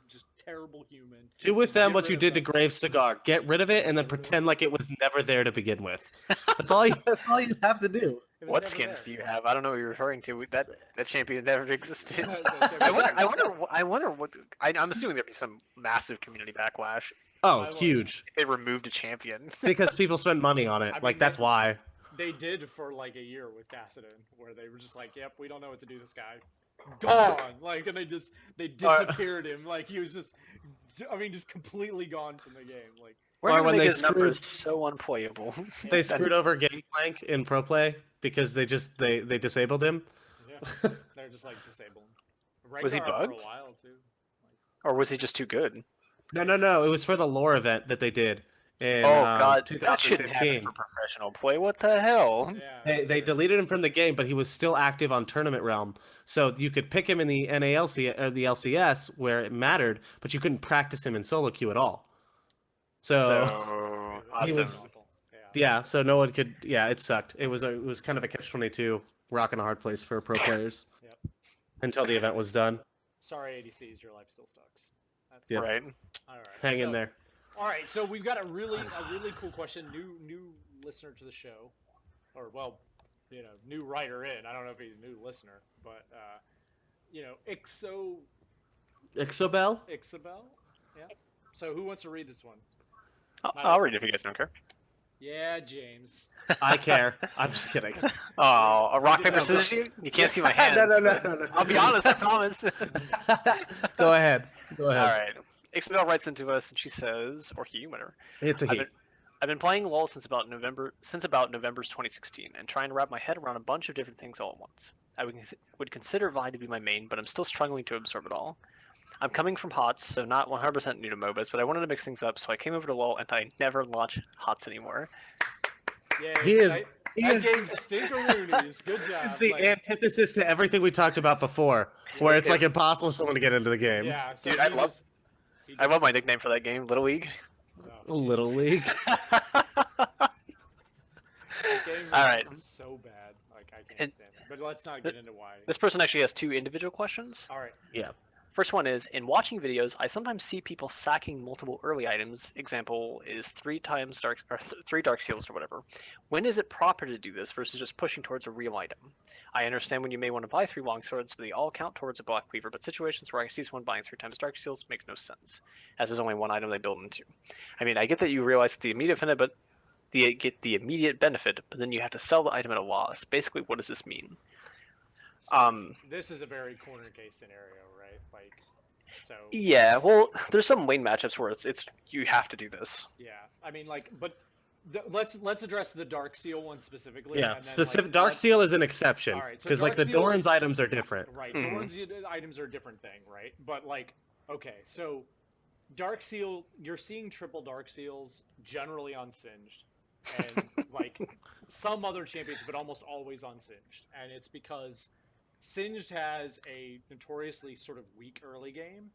Speaker 1: just terrible human.
Speaker 2: Do with
Speaker 1: Just
Speaker 2: them
Speaker 1: get
Speaker 2: what
Speaker 1: rid
Speaker 2: you
Speaker 1: of
Speaker 2: did to
Speaker 1: them.
Speaker 2: Grave Cigar. Get rid of it and then
Speaker 1: Get rid of
Speaker 2: pretend
Speaker 1: it.
Speaker 2: like it was never there to begin with. That's all you. That's all you have to do.
Speaker 1: It was
Speaker 3: What
Speaker 1: never
Speaker 3: skins
Speaker 1: there.
Speaker 3: do you have? I don't know what you're referring to. That champion never existed.
Speaker 1: That champion
Speaker 3: I wonder.
Speaker 1: never
Speaker 3: I
Speaker 1: existed.
Speaker 3: wonder. I wonder what. I'm assuming there'd be some massive community backlash
Speaker 2: Oh,
Speaker 1: I will-
Speaker 2: huge.
Speaker 3: if they removed a champion.
Speaker 2: Because people spend money on it.
Speaker 1: I mean,
Speaker 2: Like that's why.
Speaker 1: They did for like a year with Kassadin, where they were just like, "Yep, we don't know what to do. This guy, gone." Like, and they disappeared him. Like he was just, I mean, just completely gone from the game. Like
Speaker 3: We're
Speaker 2: Or
Speaker 3: gonna
Speaker 2: when
Speaker 3: make
Speaker 2: they
Speaker 3: his numbers
Speaker 2: screwed-
Speaker 3: so unplayable.
Speaker 2: They screwed over Gangplank in pro play because they disabled him.
Speaker 1: yeah, they're just like disabled.
Speaker 3: Was he
Speaker 1: Rengar for a
Speaker 3: bugged?
Speaker 1: while too.
Speaker 3: Or was he just too good?
Speaker 2: No. It was for the lore event that they did in
Speaker 3: Oh god, that shouldn't happen
Speaker 2: 2015.
Speaker 3: for professional play. What the hell?
Speaker 1: Yeah,
Speaker 2: They deleted him from the game, but he was still active on Tournament Realm. So you could pick him in the NALC or the LCS where it mattered, but you couldn't practice him in solo queue at all. So,
Speaker 3: So
Speaker 2: He
Speaker 3: awesome.
Speaker 2: was- yeah, so no one could. Yeah, it sucked. It was kind of a catch-22, rock and a hard place for pro players.
Speaker 1: Yep.
Speaker 2: Until the event was done.
Speaker 1: Sorry, ADCs, your life still sucks. That's
Speaker 2: Yep.
Speaker 3: Right.
Speaker 1: all right.
Speaker 2: Hang in
Speaker 1: so-
Speaker 2: there.
Speaker 1: All right, so we've got a really cool question. New listener to the show, or well, new writer in. I don't know if he's a new listener, but
Speaker 2: Ixobel?
Speaker 1: Ixabel. Yeah. So who wants to read this one?
Speaker 3: I'll read it if you guys don't care.
Speaker 1: Yeah, James.
Speaker 2: I care. I'm just kidding.
Speaker 3: Oh, a rock
Speaker 1: did
Speaker 3: paper
Speaker 1: not-
Speaker 3: scissors shoot? You can't see my hand.
Speaker 2: No.
Speaker 3: I'll be honest, I promise.
Speaker 2: Go ahead.
Speaker 3: All right. Isabel writes into us and she says, or he, whatever.
Speaker 2: It's a
Speaker 3: I've
Speaker 2: he.
Speaker 3: been playing LoL since about November's 2016 and trying to wrap my head around a bunch of different things all at once. I would consider Vi to be my main, but I'm still struggling to absorb it all. I'm coming from HOTS, so not 100% new to MOBAs, but I wanted to mix things up, so I came over to LoL and I never launch HOTS anymore.
Speaker 1: Yeah,
Speaker 2: He is-
Speaker 1: That,
Speaker 2: he
Speaker 1: that
Speaker 2: is-
Speaker 1: game stinkeroonies. Good job.
Speaker 2: It's the
Speaker 1: Like,
Speaker 2: antithesis to everything we talked about before, where it's
Speaker 3: Okay.
Speaker 2: like impossible for someone to get into the game.
Speaker 1: yeah. So
Speaker 3: Dude,
Speaker 1: he
Speaker 3: I love-
Speaker 1: just- he
Speaker 3: I love
Speaker 1: just-
Speaker 3: my nickname for that game, Little League.
Speaker 1: oh,
Speaker 2: Little
Speaker 1: jeez.
Speaker 2: League.
Speaker 1: That game
Speaker 3: All
Speaker 1: is
Speaker 3: right.
Speaker 1: so bad. Like I can't
Speaker 3: And-
Speaker 1: stand it. But let's not get into why.
Speaker 3: This person actually has two individual questions.
Speaker 1: All right.
Speaker 3: First one is, in watching videos, I sometimes see people sacking multiple early items. Example is three dark seals or whatever. When is it proper to do this versus just pushing towards a real item? I understand when you may want to buy 3 long swords, but they all count towards a black cleaver. But situations where I see someone buying 3 times dark seals makes no sense, as there's only one item they build into. I mean, I get that you realize the immediate benefit, but get the immediate benefit, but then you have to sell the item at a loss. Basically, what does this mean?
Speaker 1: So this is a very corner case scenario, right? Like, so
Speaker 3: Yeah, well, there's some lane matchups where it's you have to do this.
Speaker 1: yeah. I mean, like, but let's address the Dark Seal one specifically.
Speaker 2: Yeah,
Speaker 1: and then,
Speaker 2: specific
Speaker 1: like,
Speaker 2: Dark
Speaker 1: let's-
Speaker 2: Seal is an exception
Speaker 1: All right, so
Speaker 2: because like the
Speaker 1: Dark Seal-
Speaker 2: Doran's items are different.
Speaker 1: Right,
Speaker 3: Mhm.
Speaker 1: Doran's items are a different thing, right? But like, okay, so Dark Seal, you're seeing triple Dark Seals generally on Singed, and like some other champions, but almost always on Singed, and it's because Singed has a notoriously sort of weak early game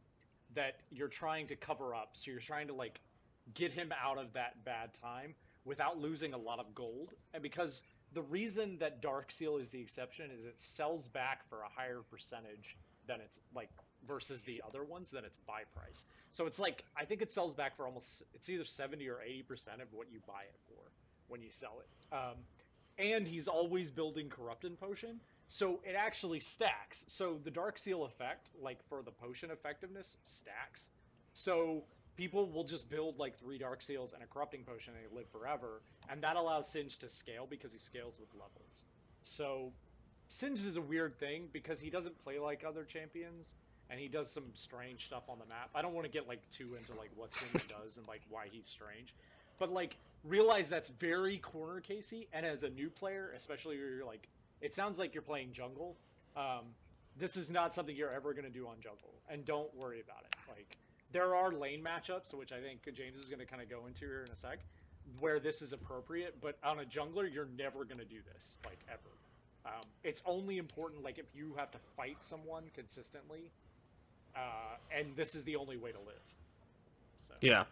Speaker 1: that you're trying to cover up. So you're trying to like get him out of that bad time without losing a lot of gold. And because the reason that Dark Seal is the exception is it sells back for a higher percentage than it's like versus the other ones than its buy price. So it's like I think it sells back for almost it's either 70 or 80% of what you buy it for when you sell it. And he's always building Corrupted Potion, so it actually stacks. So the Dark Seal effect, like for the potion effectiveness, stacks. So people will just build like 3 Dark Seals and a Corrupting Potion and they live forever, and that allows Singed to scale because he scales with levels. So Singed is a weird thing because he doesn't play like other champions, and he does some strange stuff on the map. I don't want to get like too into like what Singed does and like why he's strange, but like realize that's very corner casey, and as a new player, especially where you're like, it sounds like you're playing jungle. This is not something you're ever going to do on jungle, and don't worry about it. Like, there are lane matchups, which I think James is going to kind of go into here in a sec, where this is appropriate, but on a jungler, you're never going to do this, like, ever. It's only important, like, if you have to fight someone consistently, and this is the only way to live. So.
Speaker 2: Yeah.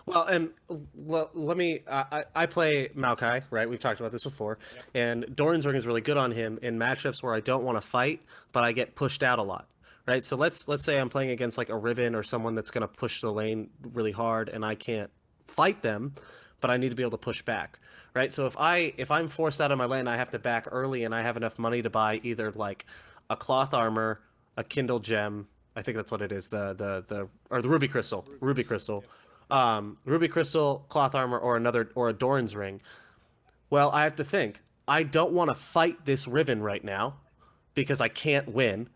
Speaker 2: Well, and let me. I play Maokai, right? We've talked about this before, and Doran's Ring is really good on him in matchups where I don't want to fight, but I get pushed out a lot, right? So let's say I'm playing against like a Riven or someone that's going to push the lane really hard, and I can't fight them, but I need to be able to push back, right? So if I'm forced out of my lane, I have to back early, and I have enough money to buy either like a cloth armor, a Kindle gem. I think that's what it is. The or the ruby crystal, ruby crystal,
Speaker 1: Yep.
Speaker 2: ruby crystal, cloth armor, or a Doran's ring. Well, I have to think. I don't want to fight this Riven right now because I can't win,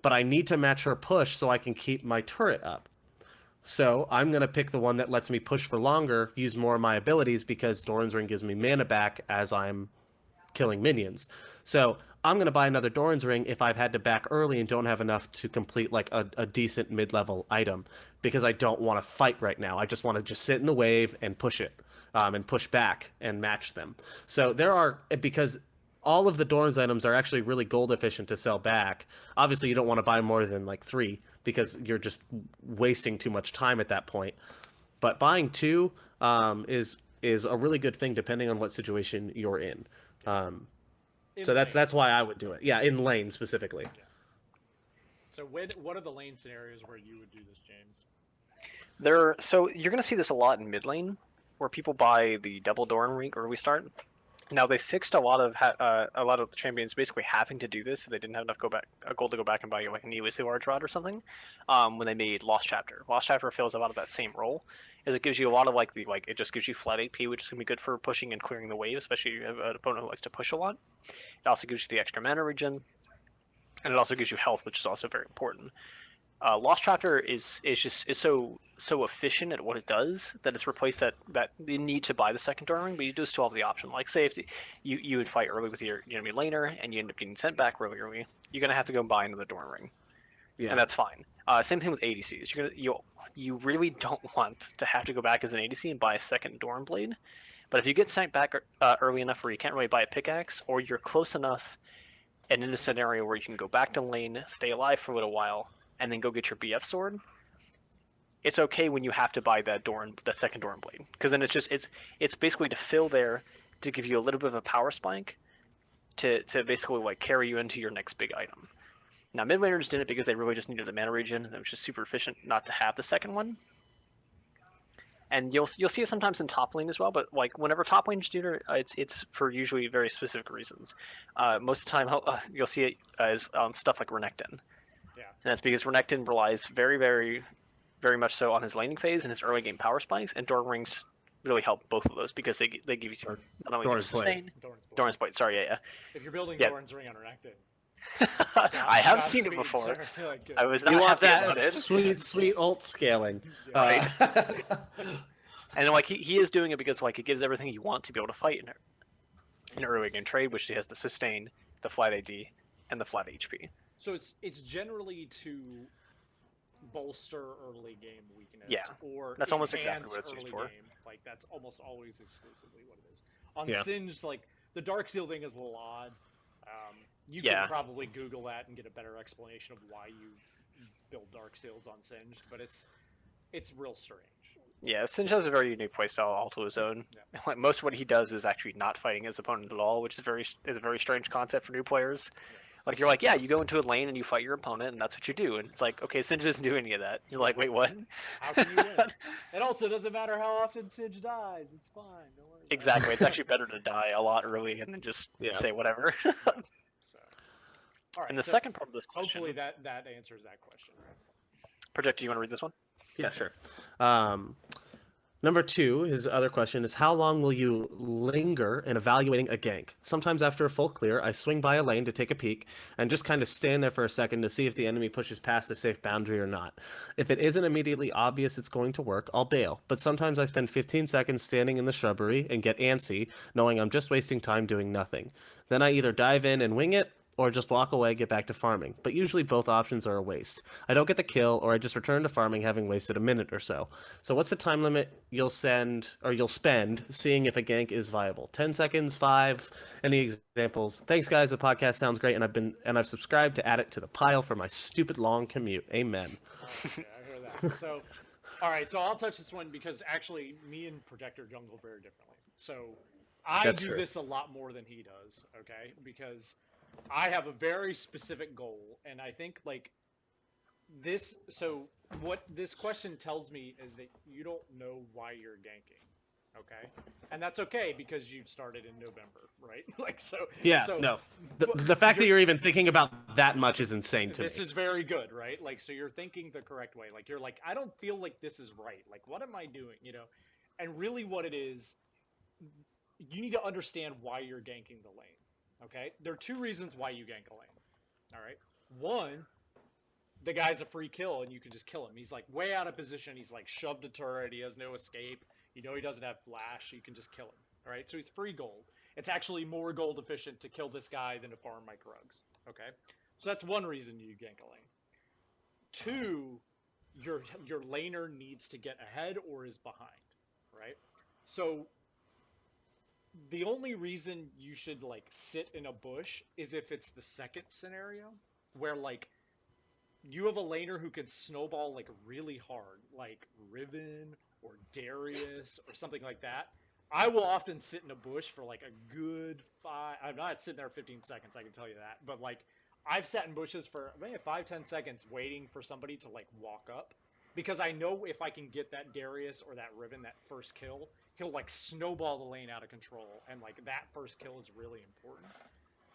Speaker 2: but I need to match her push so I can keep my turret up. So I'm going to pick the one that lets me push for longer, use more of my abilities because Doran's Ring gives me mana back as I'm killing minions. So I'm going to buy another Doran's Ring if I've had to back early and don't have enough to complete like a decent mid-level item because I don't want to fight right now. I just want to just sit in the wave and push it and push back and match them. So there are, because all of the Doran's items are actually really gold efficient to sell back. Obviously, you don't want to buy more than like 3 because you're just wasting too much time at that point. But buying 2 is a really good thing depending on what situation you're in. Um,
Speaker 1: In
Speaker 2: so
Speaker 1: lane.
Speaker 2: that's why I would do it. Yeah, in lane specifically.
Speaker 1: Yeah. So what are the lane scenarios where you would do this, James?
Speaker 3: So you're going to see this a lot in mid lane, where people buy the double Doran ring early start. Now they fixed a lot of the champions basically having to do this if they didn't have enough gold to go back and buy like a needlessly large rod or something. When they made Lost Chapter, Lost Chapter fills a lot of that same role, as it gives you a lot of like it just gives you flat AP, which is gonna be good for pushing and clearing the wave, especially if you have an opponent who likes to push a lot. It also gives you the extra mana regen, and it also gives you health, which is also very important. Lost Chapter is so efficient at what it does that it's replaced that you need to buy the second Door Ring, but you do still have the option. Like say if you would fight early with your enemy laner and you end up getting sent back really early, you're gonna have to go buy another Door Ring,
Speaker 2: Yeah.
Speaker 3: and that's fine. Same thing with ADCs. You really don't want to have to go back as an ADC and buy a second Doran Blade. But if you get sent back early enough where you can't really buy a pickaxe, or you're close enough and in a scenario where you can go back to lane, stay alive for a little while, and then go get your BF sword, it's okay when you have to buy that second Doran blade, because then it's basically to fill there to give you a little bit of a power spike to basically like carry you into your next big item. Now mid laners did it because they really just needed the mana regen, and it was just super efficient not to have the second one. And you'll see it sometimes in top lane as well, but like whenever top lanes do it, it's for usually very specific reasons. Most of the time, you'll see it as on stuff like Renekton,
Speaker 1: Yeah.
Speaker 3: and that's because Renekton relies very much so on his laning phase and his early game power spikes, and Door Rings really help both of those because they give you not only
Speaker 2: Doran's Blade.
Speaker 3: sustain.
Speaker 1: Doran's Blade.
Speaker 3: Doran's Blade, sorry, yeah.
Speaker 1: If you're building
Speaker 3: Yeah.
Speaker 1: Doran's Ring on Renekton,
Speaker 3: I have seen it
Speaker 1: Godspeed,
Speaker 3: before.
Speaker 1: sir. Like,
Speaker 3: I was
Speaker 2: You
Speaker 3: not
Speaker 2: want
Speaker 3: happy
Speaker 2: that
Speaker 3: about it.
Speaker 2: sweet ult scaling.
Speaker 1: Yeah.
Speaker 3: And like he is doing it because like it gives everything you want to be able to fight in an early game trade, which he has the sustain, the flat AD, and the flat HP.
Speaker 1: So it's generally to bolster early game weakness,
Speaker 3: Yeah,
Speaker 1: or
Speaker 3: that's almost exactly
Speaker 1: enhance
Speaker 3: what it's used
Speaker 1: early
Speaker 3: for.
Speaker 1: game. Like that's almost always exclusively what it is. On
Speaker 2: Yeah.
Speaker 1: Singed, like the Dark Seal thing is a little odd. You
Speaker 3: Yeah.
Speaker 1: can probably Google that and get a better explanation of why you build Dark Seals on Singed, but it's real strange.
Speaker 3: Yeah, Singe has a very unique playstyle all to his own.
Speaker 1: Yeah.
Speaker 3: Like, most of what he does is actually not fighting his opponent at all, which is a very strange concept for new players.
Speaker 1: Yeah.
Speaker 3: Like you're like, yeah, you go into a lane and you fight your opponent, and that's what you do. And it's like, okay, Singe doesn't do any of that. You're like, wait, what?
Speaker 1: How can you win? It also doesn't matter how often Singe dies. It's fine. Don't worry.
Speaker 3: Exactly. It's actually better to die a lot early and then just
Speaker 2: Yeah.
Speaker 3: say whatever.
Speaker 1: So, all right.
Speaker 3: And the
Speaker 1: so
Speaker 3: second part of this question,
Speaker 1: hopefully that answers that question.
Speaker 3: Project, do you want to read this one?
Speaker 2: Yeah, sure. Number 2, his other question is, how long will you linger in evaluating a gank? Sometimes after a full clear, I swing by a lane to take a peek and just kind of stand there for a second to see if the enemy pushes past a safe boundary or not. If it isn't immediately obvious it's going to work, I'll bail. But sometimes I spend 15 seconds standing in the shrubbery and get antsy, knowing I'm just wasting time doing nothing. Then I either dive in and wing it, or just walk away, get back to farming. But usually both options are a waste. I don't get the kill, or I just return to farming having wasted a minute or so. So what's the time limit you'll spend seeing if a gank is viable? 10 seconds, 5, any examples? Thanks guys, the podcast sounds great, and I've subscribed to add it to the pile for my stupid long commute. Amen.
Speaker 1: Okay, I hear that. So, all right, so I'll touch this one because actually me and Projector jungle very differently. So I
Speaker 2: That's
Speaker 1: do
Speaker 2: true.
Speaker 1: this a lot more than he does, okay? Because I have a very specific goal, and I think like So what this question tells me is that you don't know why you're ganking. Okay, and that's okay because you started in November, right? Like
Speaker 2: Yeah,
Speaker 1: so
Speaker 2: no.
Speaker 1: but
Speaker 2: The fact that
Speaker 1: you're
Speaker 2: you're even thinking about that much is insane to
Speaker 1: this
Speaker 2: me.
Speaker 1: is very good, right? Like, so you're thinking the correct way. Like, you're like, I don't feel like this is right. Like, what am I doing? And really, what it is, you need to understand why you're ganking the lane. Okay, there are two reasons why you gank a lane. All right, one, the guy's a free kill and you can just kill him. He's like way out of position. He's like shoved a turret. He has no escape. He doesn't have flash. So you can just kill him. All right, so he's free gold. It's actually more gold efficient to kill this guy than to farm my Krugs. Okay, so that's one reason you gank a lane. Two, your laner needs to get ahead or is behind, right? So the only reason you should like sit in a bush is if it's the second scenario where like you have a laner who can snowball like really hard, like Riven or Darius or something like that. I will often sit in a bush for like a good five. I'm not sitting there 15 seconds, I can tell you that. But like, I've sat in bushes for maybe 5, 10 seconds waiting for somebody to like walk up because I know if I can get that Darius or that Riven that first kill, he'll like snowball the lane out of control, and like that first kill is really important.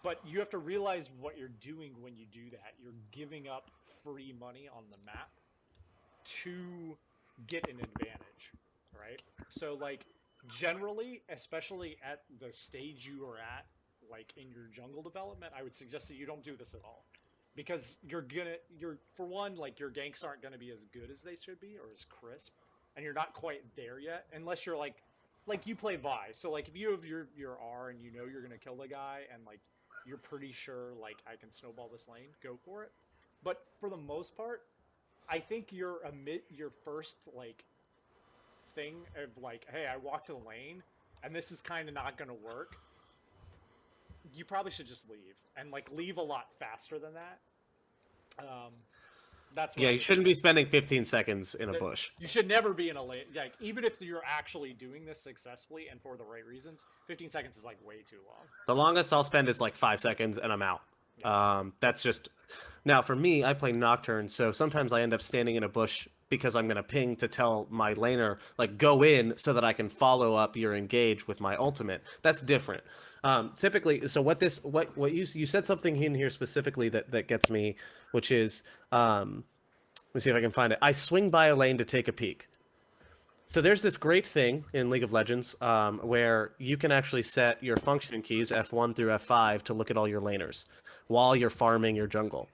Speaker 1: But you have to realize what you're doing when you do that. You're giving up free money on the map to get an advantage, right? So like generally, especially at the stage you are at, like in your jungle development, I would suggest that you don't do this at all. Because you're for one, like your ganks aren't gonna be as good as they should be or as crisp, and you're not quite there yet, unless you're like you play Vi. So like if you have your R and you know you're gonna kill the guy and like you're pretty sure like I can snowball this lane, go for it. But for the most part, I think your first like thing of like, hey, I walked to the lane and this is kind of not going to work. You probably should just leave and like leave a lot faster than that. Um, that's what
Speaker 2: Yeah,
Speaker 1: I
Speaker 2: you
Speaker 1: would
Speaker 2: shouldn't be
Speaker 1: say.
Speaker 2: spending 15 seconds in a bush.
Speaker 1: You should never be in a lane. Like even if you're actually doing this successfully and for the right reasons, 15 seconds is like way too long.
Speaker 2: The longest I'll spend is like 5 seconds and I'm out.
Speaker 1: Yeah.
Speaker 2: That's just now for me. I play Nocturne, so sometimes I end up standing in a bush because I'm gonna ping to tell my laner like go in so that I can follow up your engage with my ultimate. That's different. Typically, so what you said something in here specifically that gets me, which is let me see if I can find it. I swing by a lane to take a peek. So there's this great thing in League of Legends where you can actually set your function keys F1 through F5 to look at all your laners while you're farming your jungle.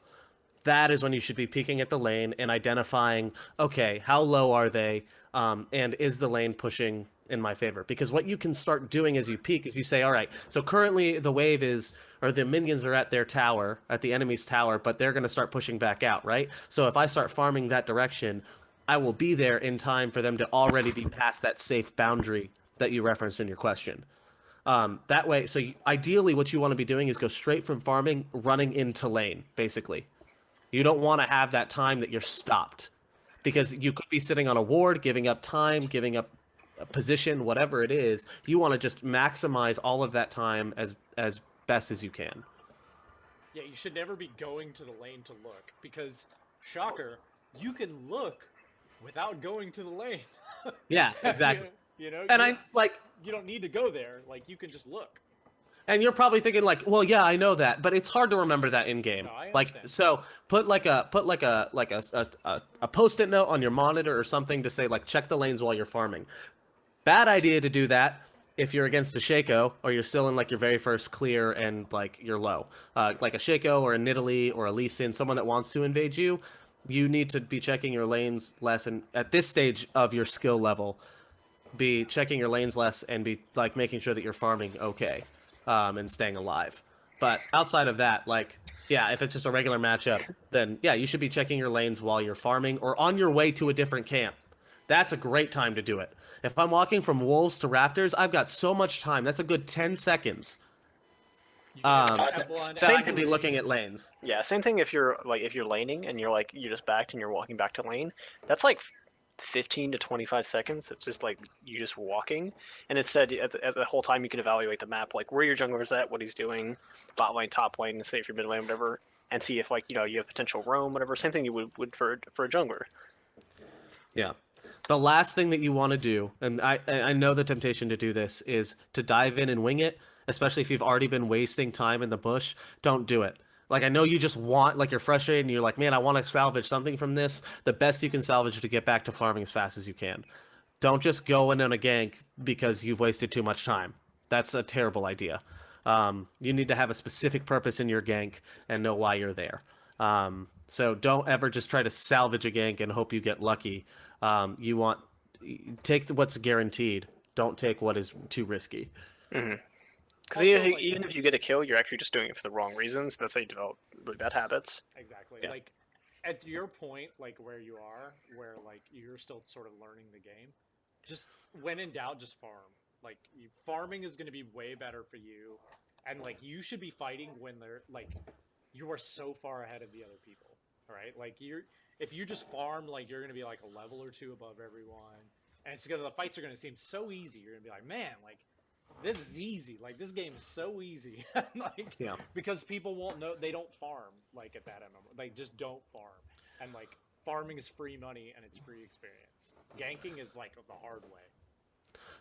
Speaker 2: That is when you should be peeking at the lane and identifying, okay, how low are they, and is the lane pushing in my favor? Because what you can start doing as you peek is you say, all right, so currently the wave is, or the minions are at their tower, at the enemy's tower, but they're going to start pushing back out, right? So if I start farming that direction, I will be there in time for them to already be past that safe boundary that you referenced in your question. That way, so ideally, what you want to be doing is go straight from farming, running into lane, basically. You don't want to have that time that you're stopped because you could be sitting on a ward, giving up time, giving up a position, whatever it is. You want to just maximize all of that time as best as you can.
Speaker 1: Yeah, you should never be going to the lane to look because, shocker, you can look without going to the lane.
Speaker 2: Yeah,
Speaker 1: you,
Speaker 2: exactly.
Speaker 1: you know,
Speaker 2: And
Speaker 1: you
Speaker 2: I like
Speaker 1: you don't need to go there. Like you can just look.
Speaker 2: and you're probably thinking like, well, yeah, I know that, but it's hard to remember that in game.
Speaker 1: No, I
Speaker 2: Like,
Speaker 1: understand.
Speaker 2: so put like a post-it note on your monitor or something to say like check the lanes while you're farming. Bad idea to do that if you're against a Shaco or you're still in like your very first clear and like you're low. Like a Shaco or a Nidalee or a Lee Sin, someone that wants to invade you, you need to be checking your lanes less. And at this stage of your skill level, be checking your lanes less and be like making sure that you're farming okay, and staying alive. But outside of that, like yeah, if it's just a regular matchup, then yeah, you should be checking your lanes while you're farming or on your way to a different camp. That's a great time to do it. If I'm walking from wolves to raptors, I've got so much time. That's a good 10 seconds
Speaker 1: You can hit like
Speaker 3: S-
Speaker 1: F1,
Speaker 2: that
Speaker 3: same
Speaker 2: I could
Speaker 3: thing.
Speaker 2: be
Speaker 1: F3.
Speaker 2: looking at lanes.
Speaker 3: Yeah, same thing if you're laning and you're just backed and you're walking back to lane. That's like 15 to 25 seconds. It's just like you just walking, and it said at the whole time you can evaluate the map, like where your jungler's at, what he's doing, bot lane, top lane, say if you're mid lane, whatever. and see if like you have potential roam, whatever. Same thing you would for a jungler.
Speaker 2: Yeah. The last thing that you want to do, and I know the temptation to do this, is to dive in and wing it, especially if you've already been wasting time in the bush. Don't do it. Like, I know you just want, like, you're frustrated and you're like, man, I want to salvage something from this. The best you can salvage is to get back to farming as fast as you can. Don't just go in on a gank because you've wasted too much time. That's a terrible idea. You need to have a specific purpose in your gank and know why you're there. So don't ever just try to salvage a gank and hope you get lucky. You want take what's guaranteed. Don't take what is too risky.
Speaker 3: Because
Speaker 1: Also, like-
Speaker 3: even if you get a kill, you're actually just doing it for the wrong reasons. That's how you develop really bad habits.
Speaker 1: Exactly.
Speaker 3: Yeah.
Speaker 1: Like at your point, like where you are, where like you're still sort of learning the game, just when in doubt, just farm. Like farming is going to be way better for you, and like you should be fighting when they're like you are so far ahead of the other people. Right? Like if you just farm, like you're going to be like a level or two above everyone, and the fights are going to seem so easy. You're going to be like, man, like this is easy. Like this game is so easy. Like
Speaker 2: Yeah.
Speaker 1: because people won't know, they don't farm like at that MMO. They just don't farm. And like farming is free money and it's free experience. Ganking is like the hard way.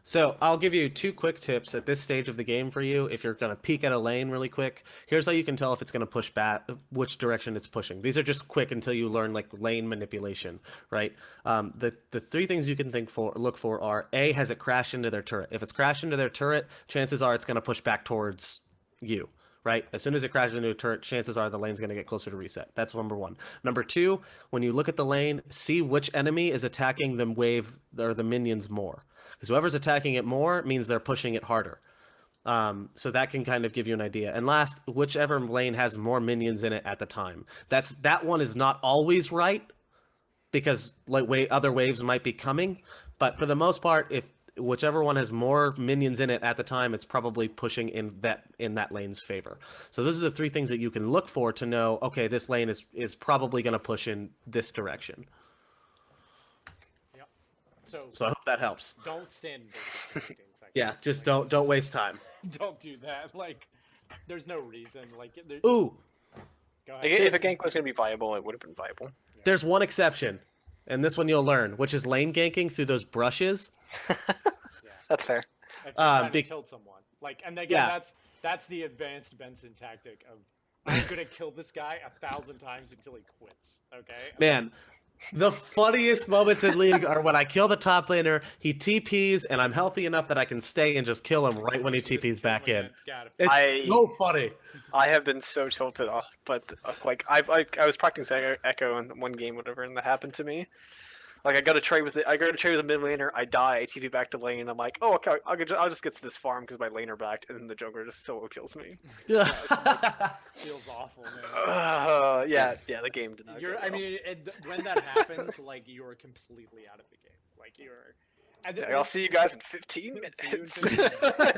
Speaker 2: So I'll give you 2 quick tips at this stage of the game for you. If you're gonna peek at a lane really quick, here's how you can tell if it's gonna push back, which direction it's pushing. These are just quick until you learn like lane manipulation, right? The 3 things you can look for are A, has it crashed into their turret? If it's crashed into their turret, chances are it's gonna push back towards you. Right? As soon as it crashes into a turret, chances are the lane's going to get closer to reset. That's number 1. Number 2, when you look at the lane, see which enemy is attacking the wave or the minions more. Because whoever's attacking it more means they're pushing it harder. So that can kind of give you an idea. And last, whichever lane has more minions in it at the time. That one is not always right because like other waves might be coming. But for the most part, if whichever one has more minions in it at the time, it's probably pushing in that lane's favor. So those are the 3 things that you can look for to know, okay, this lane is probably going to push in this direction.
Speaker 1: Yep.
Speaker 2: So I hope that helps.
Speaker 1: Don't stand in bushes for 15 seconds.
Speaker 2: Yeah, just
Speaker 1: Like,
Speaker 2: don't waste time.
Speaker 1: Don't do that. Like there's no reason. Like
Speaker 2: Ooh,
Speaker 1: go
Speaker 3: Like,
Speaker 1: ahead.
Speaker 3: if a gank was going to be viable, it would have been viable.
Speaker 2: there's one exception, and this one you'll learn, which is lane ganking through those brushes.
Speaker 1: Yeah.
Speaker 3: That's fair.
Speaker 1: If you're trying to kill someone. Like and again
Speaker 2: Yeah.
Speaker 1: that's the advanced Benson tactic of I'm gonna kill this guy 1,000 times until he quits. Okay?
Speaker 2: Man, the funniest moments in League are when I kill the top laner, he TPs, and I'm healthy enough that I can stay and just kill him right when he TPs back in. It's so funny.
Speaker 3: I have been so tilted off, but like I was practicing Echo in one game, whatever, and that happened to me. Like I got to trade with it. I got to trade with a mid laner. I die. I TP back to lane. I'm like, oh, okay, I'll just get to this farm because my laner backed, and then the jungler just solo kills me.
Speaker 1: Feels awful, man.
Speaker 3: Yeah, the game did not.
Speaker 1: You're,
Speaker 3: go
Speaker 1: I
Speaker 3: well.
Speaker 1: mean, when that happens, like you're completely out of the game. Like you're. And
Speaker 3: Yeah, I'll see you guys in 15
Speaker 1: See you in
Speaker 3: minutes.
Speaker 1: 15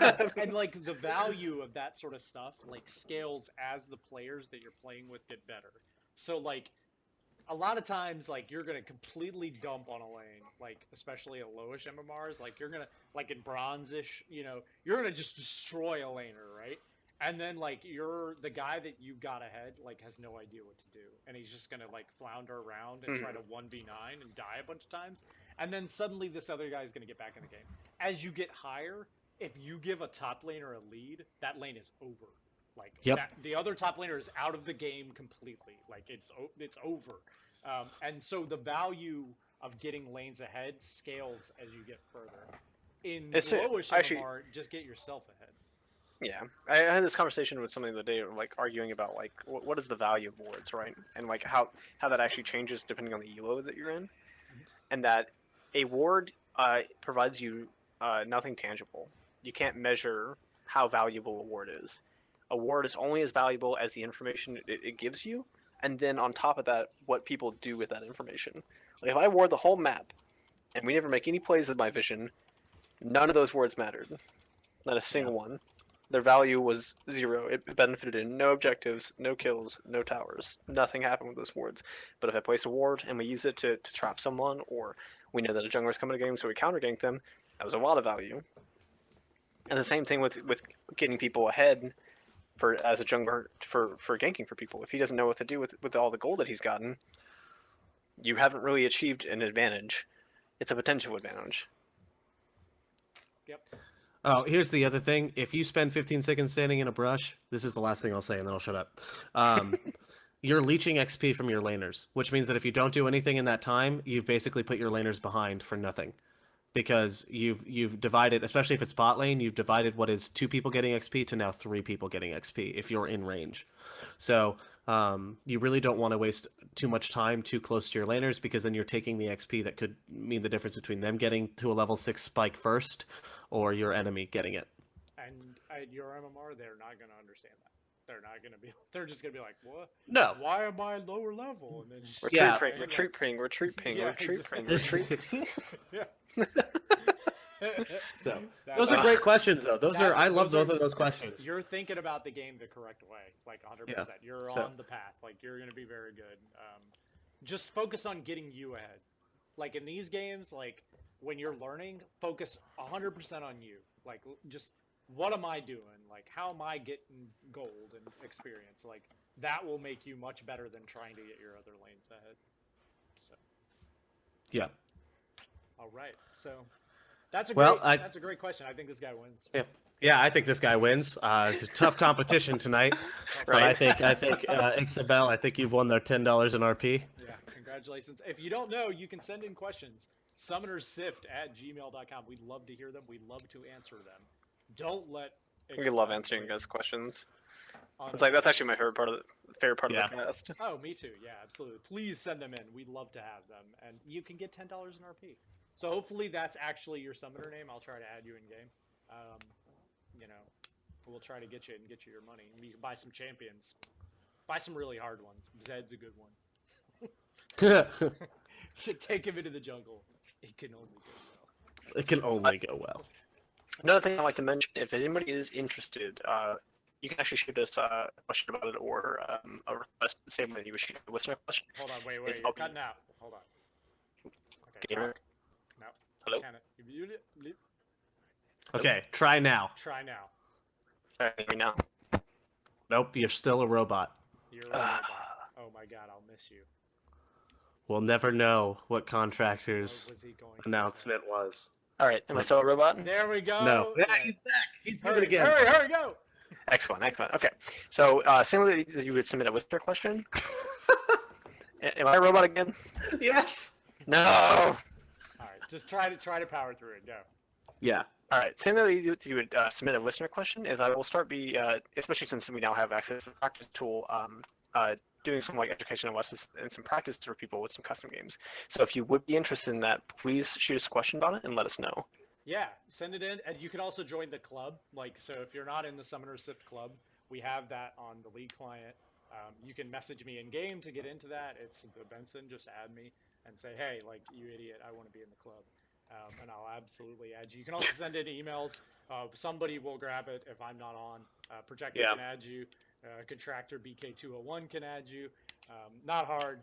Speaker 1: minutes. And like the value of that sort of stuff like scales as the players that you're playing with get better. So like a lot of times like you're gonna completely dump on a lane, like especially at lowish MMRs, like you're gonna like in bronze-ish, you're gonna just destroy a laner, right? And then like the guy that you got ahead like has no idea what to do, and he's just gonna like flounder around and try to 1v9 and die a bunch of times, and then suddenly this other guy is gonna get back in the game. As you get higher, if you give a top laner a lead, that lane is over. Like the other top laner is out of the game completely. Like it's over. And so the value of getting lanes ahead scales as you get further. In lowish MMR, just get yourself ahead.
Speaker 3: Yeah, I had this conversation with somebody the other day, like arguing about like what is the value of wards, right? And like how that actually changes depending on the elo that you're in, and that a ward provides you nothing tangible. You can't measure how valuable a ward is. A ward is only as valuable as the information it gives you, and then on top of that, what people do with that information. Like if I ward the whole map, and we never make any plays with my vision, none of those wards mattered. Not a single one. Their value was 0. It benefited in no objectives, no kills, no towers. Nothing happened with those wards. But if I place a ward and we use it to trap someone, or we know that a jungler is coming to game, so we counter gank them, that was a lot of value. And the same thing with getting people ahead. for as a jungler for ganking for people. If he doesn't know what to do with all the gold that he's gotten, you haven't really achieved an advantage. It's a potential advantage.
Speaker 1: Yep.
Speaker 2: Oh, here's the other thing. If you spend 15 seconds standing in a brush, this is the last thing I'll say, and then I'll shut up. You're leeching XP from your laners, which means that if you don't do anything in that time, you've basically put your laners behind for nothing. Because you've divided, especially if it's bot lane, you've divided what is 2 people getting XP to now 3 people getting XP if you're in range. So you really don't want to waste too much time too close to your laners, because then you're taking the XP that could mean the difference between them getting to a level 6 spike first or your enemy getting it.
Speaker 1: And at your MMR, they're not going to understand that. They're not going to be. They're just going to be like, "What?
Speaker 2: No.
Speaker 1: Why am I lower level?" And then just
Speaker 3: Retreat
Speaker 2: Yeah.
Speaker 3: ping, retreat ping, retreat ping,
Speaker 1: Yeah,
Speaker 3: retreat ping,
Speaker 1: exactly.
Speaker 3: retreat.
Speaker 1: Yeah.
Speaker 2: So
Speaker 1: That's-
Speaker 2: those are great questions, though. I love
Speaker 1: those
Speaker 2: both
Speaker 1: are-
Speaker 2: of those questions.
Speaker 1: You're thinking about the game the correct way, like 100%. You're
Speaker 2: So-
Speaker 1: on the path. Like you're going to be very good. Just focus on getting you ahead. Like in these games, like when you're learning, focus 100% on you. Like just what am I doing? Like how am I getting gold and experience? Like that will make you much better than trying to get your other lanes ahead. So.
Speaker 2: Yeah.
Speaker 1: All right. So that's a great question. I think this guy wins.
Speaker 2: Yeah, I think this guy wins. It's a tough competition tonight, but I think Isabel, I think you've won their $10 in RP.
Speaker 1: Yeah, congratulations. If you don't know, you can send in questions. summonersift@gmail.com. We'd love to hear them. We'd love to answer them. Don't let.
Speaker 3: We love answering you guys' questions.
Speaker 1: on
Speaker 3: It's like that's actually my favorite part of the
Speaker 2: Yeah.
Speaker 3: cast.
Speaker 1: Oh, me too. Yeah, absolutely. Please send them in. We'd love to have them, and you can get $10 in RP. So hopefully that's actually your summoner name. I'll try to add you in game. You know, we'll try to get you your money. You can buy some champions. Buy some really hard ones. Zed's a good one. Take him into the jungle. It can only go well.
Speaker 2: It can only go well.
Speaker 3: Another thing I'd like to mention, if anybody is interested, you can actually shoot us a question about it or a request, the same way you would shoot a listener question.
Speaker 1: Hold on, wait,
Speaker 3: It's
Speaker 1: you're
Speaker 3: open.
Speaker 1: cutting out. Hold on. Okay,
Speaker 3: Gamer.
Speaker 1: no.
Speaker 3: Hello?
Speaker 2: Okay, try now.
Speaker 1: Try now.
Speaker 3: All right, now.
Speaker 2: Nope, you're still a robot.
Speaker 1: You're a robot. Oh my god, I'll miss you.
Speaker 2: We'll never know what
Speaker 1: What
Speaker 2: contractor's
Speaker 1: was he going to
Speaker 2: announcement was.
Speaker 3: All right, am I still a robot?
Speaker 1: say? There we go.
Speaker 2: No. Yeah,
Speaker 1: Yeah.
Speaker 2: he's back. He's doing
Speaker 1: Hurry,
Speaker 2: it again.
Speaker 1: hurry, go.
Speaker 3: Excellent, excellent. Okay, so similarly, you would submit a listener question. Am I a robot again?
Speaker 2: Yes.
Speaker 3: No.
Speaker 1: All right, just try to power through it. Go.
Speaker 2: Yeah.
Speaker 3: All right. Similarly, you would submit a listener question. Is I will start especially since we now have access to the practice tool, doing some like educational lessons and some practice for people with some custom games. So if you would be interested in that, please shoot us a question on it and let us know.
Speaker 1: Yeah, send it in, and you can also join the club. Like, so if you're not in the Summoner Sift club, we have that on the League client. You can message me in game to get into that. It's the Benson. Just add me and say, hey, like, you idiot, I want to be in the club. And I'll absolutely add you. You can also send in emails. Somebody will grab it if I'm not on. Projector can add you. Contractor BK201 can add you. Not hard,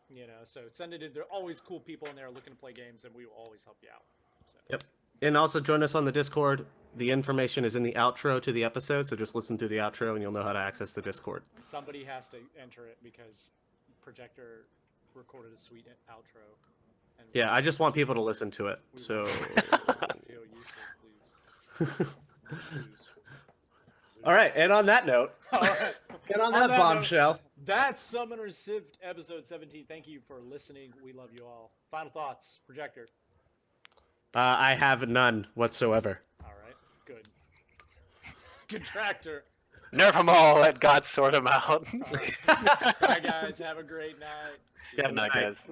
Speaker 1: you know. So send it in. There are always cool people in there looking to play games, and we will always help you out. So.
Speaker 2: Yep. And also join us on the Discord. The information is in the outro to the episode, so just listen through the outro and you'll know how to access the Discord.
Speaker 1: Somebody has to enter it because Projector recorded a sweet outro. And
Speaker 2: Yeah, I just want people to listen to it.
Speaker 1: we
Speaker 2: So.
Speaker 1: feel useful, please.
Speaker 2: All right, and on that note,
Speaker 1: All right.
Speaker 2: get on
Speaker 1: On
Speaker 2: that
Speaker 1: that
Speaker 2: bombshell.
Speaker 1: That's Summoner Sift episode 17. Thank you for listening. We love you all. Final thoughts, Projector.
Speaker 2: I have none whatsoever.
Speaker 1: All right, good. Contractor.
Speaker 3: Nerf them all. Let God sort them out.
Speaker 1: All right. Bye, guys. Have a great night.
Speaker 2: Yeah,
Speaker 3: Good night,
Speaker 2: night.
Speaker 3: guys.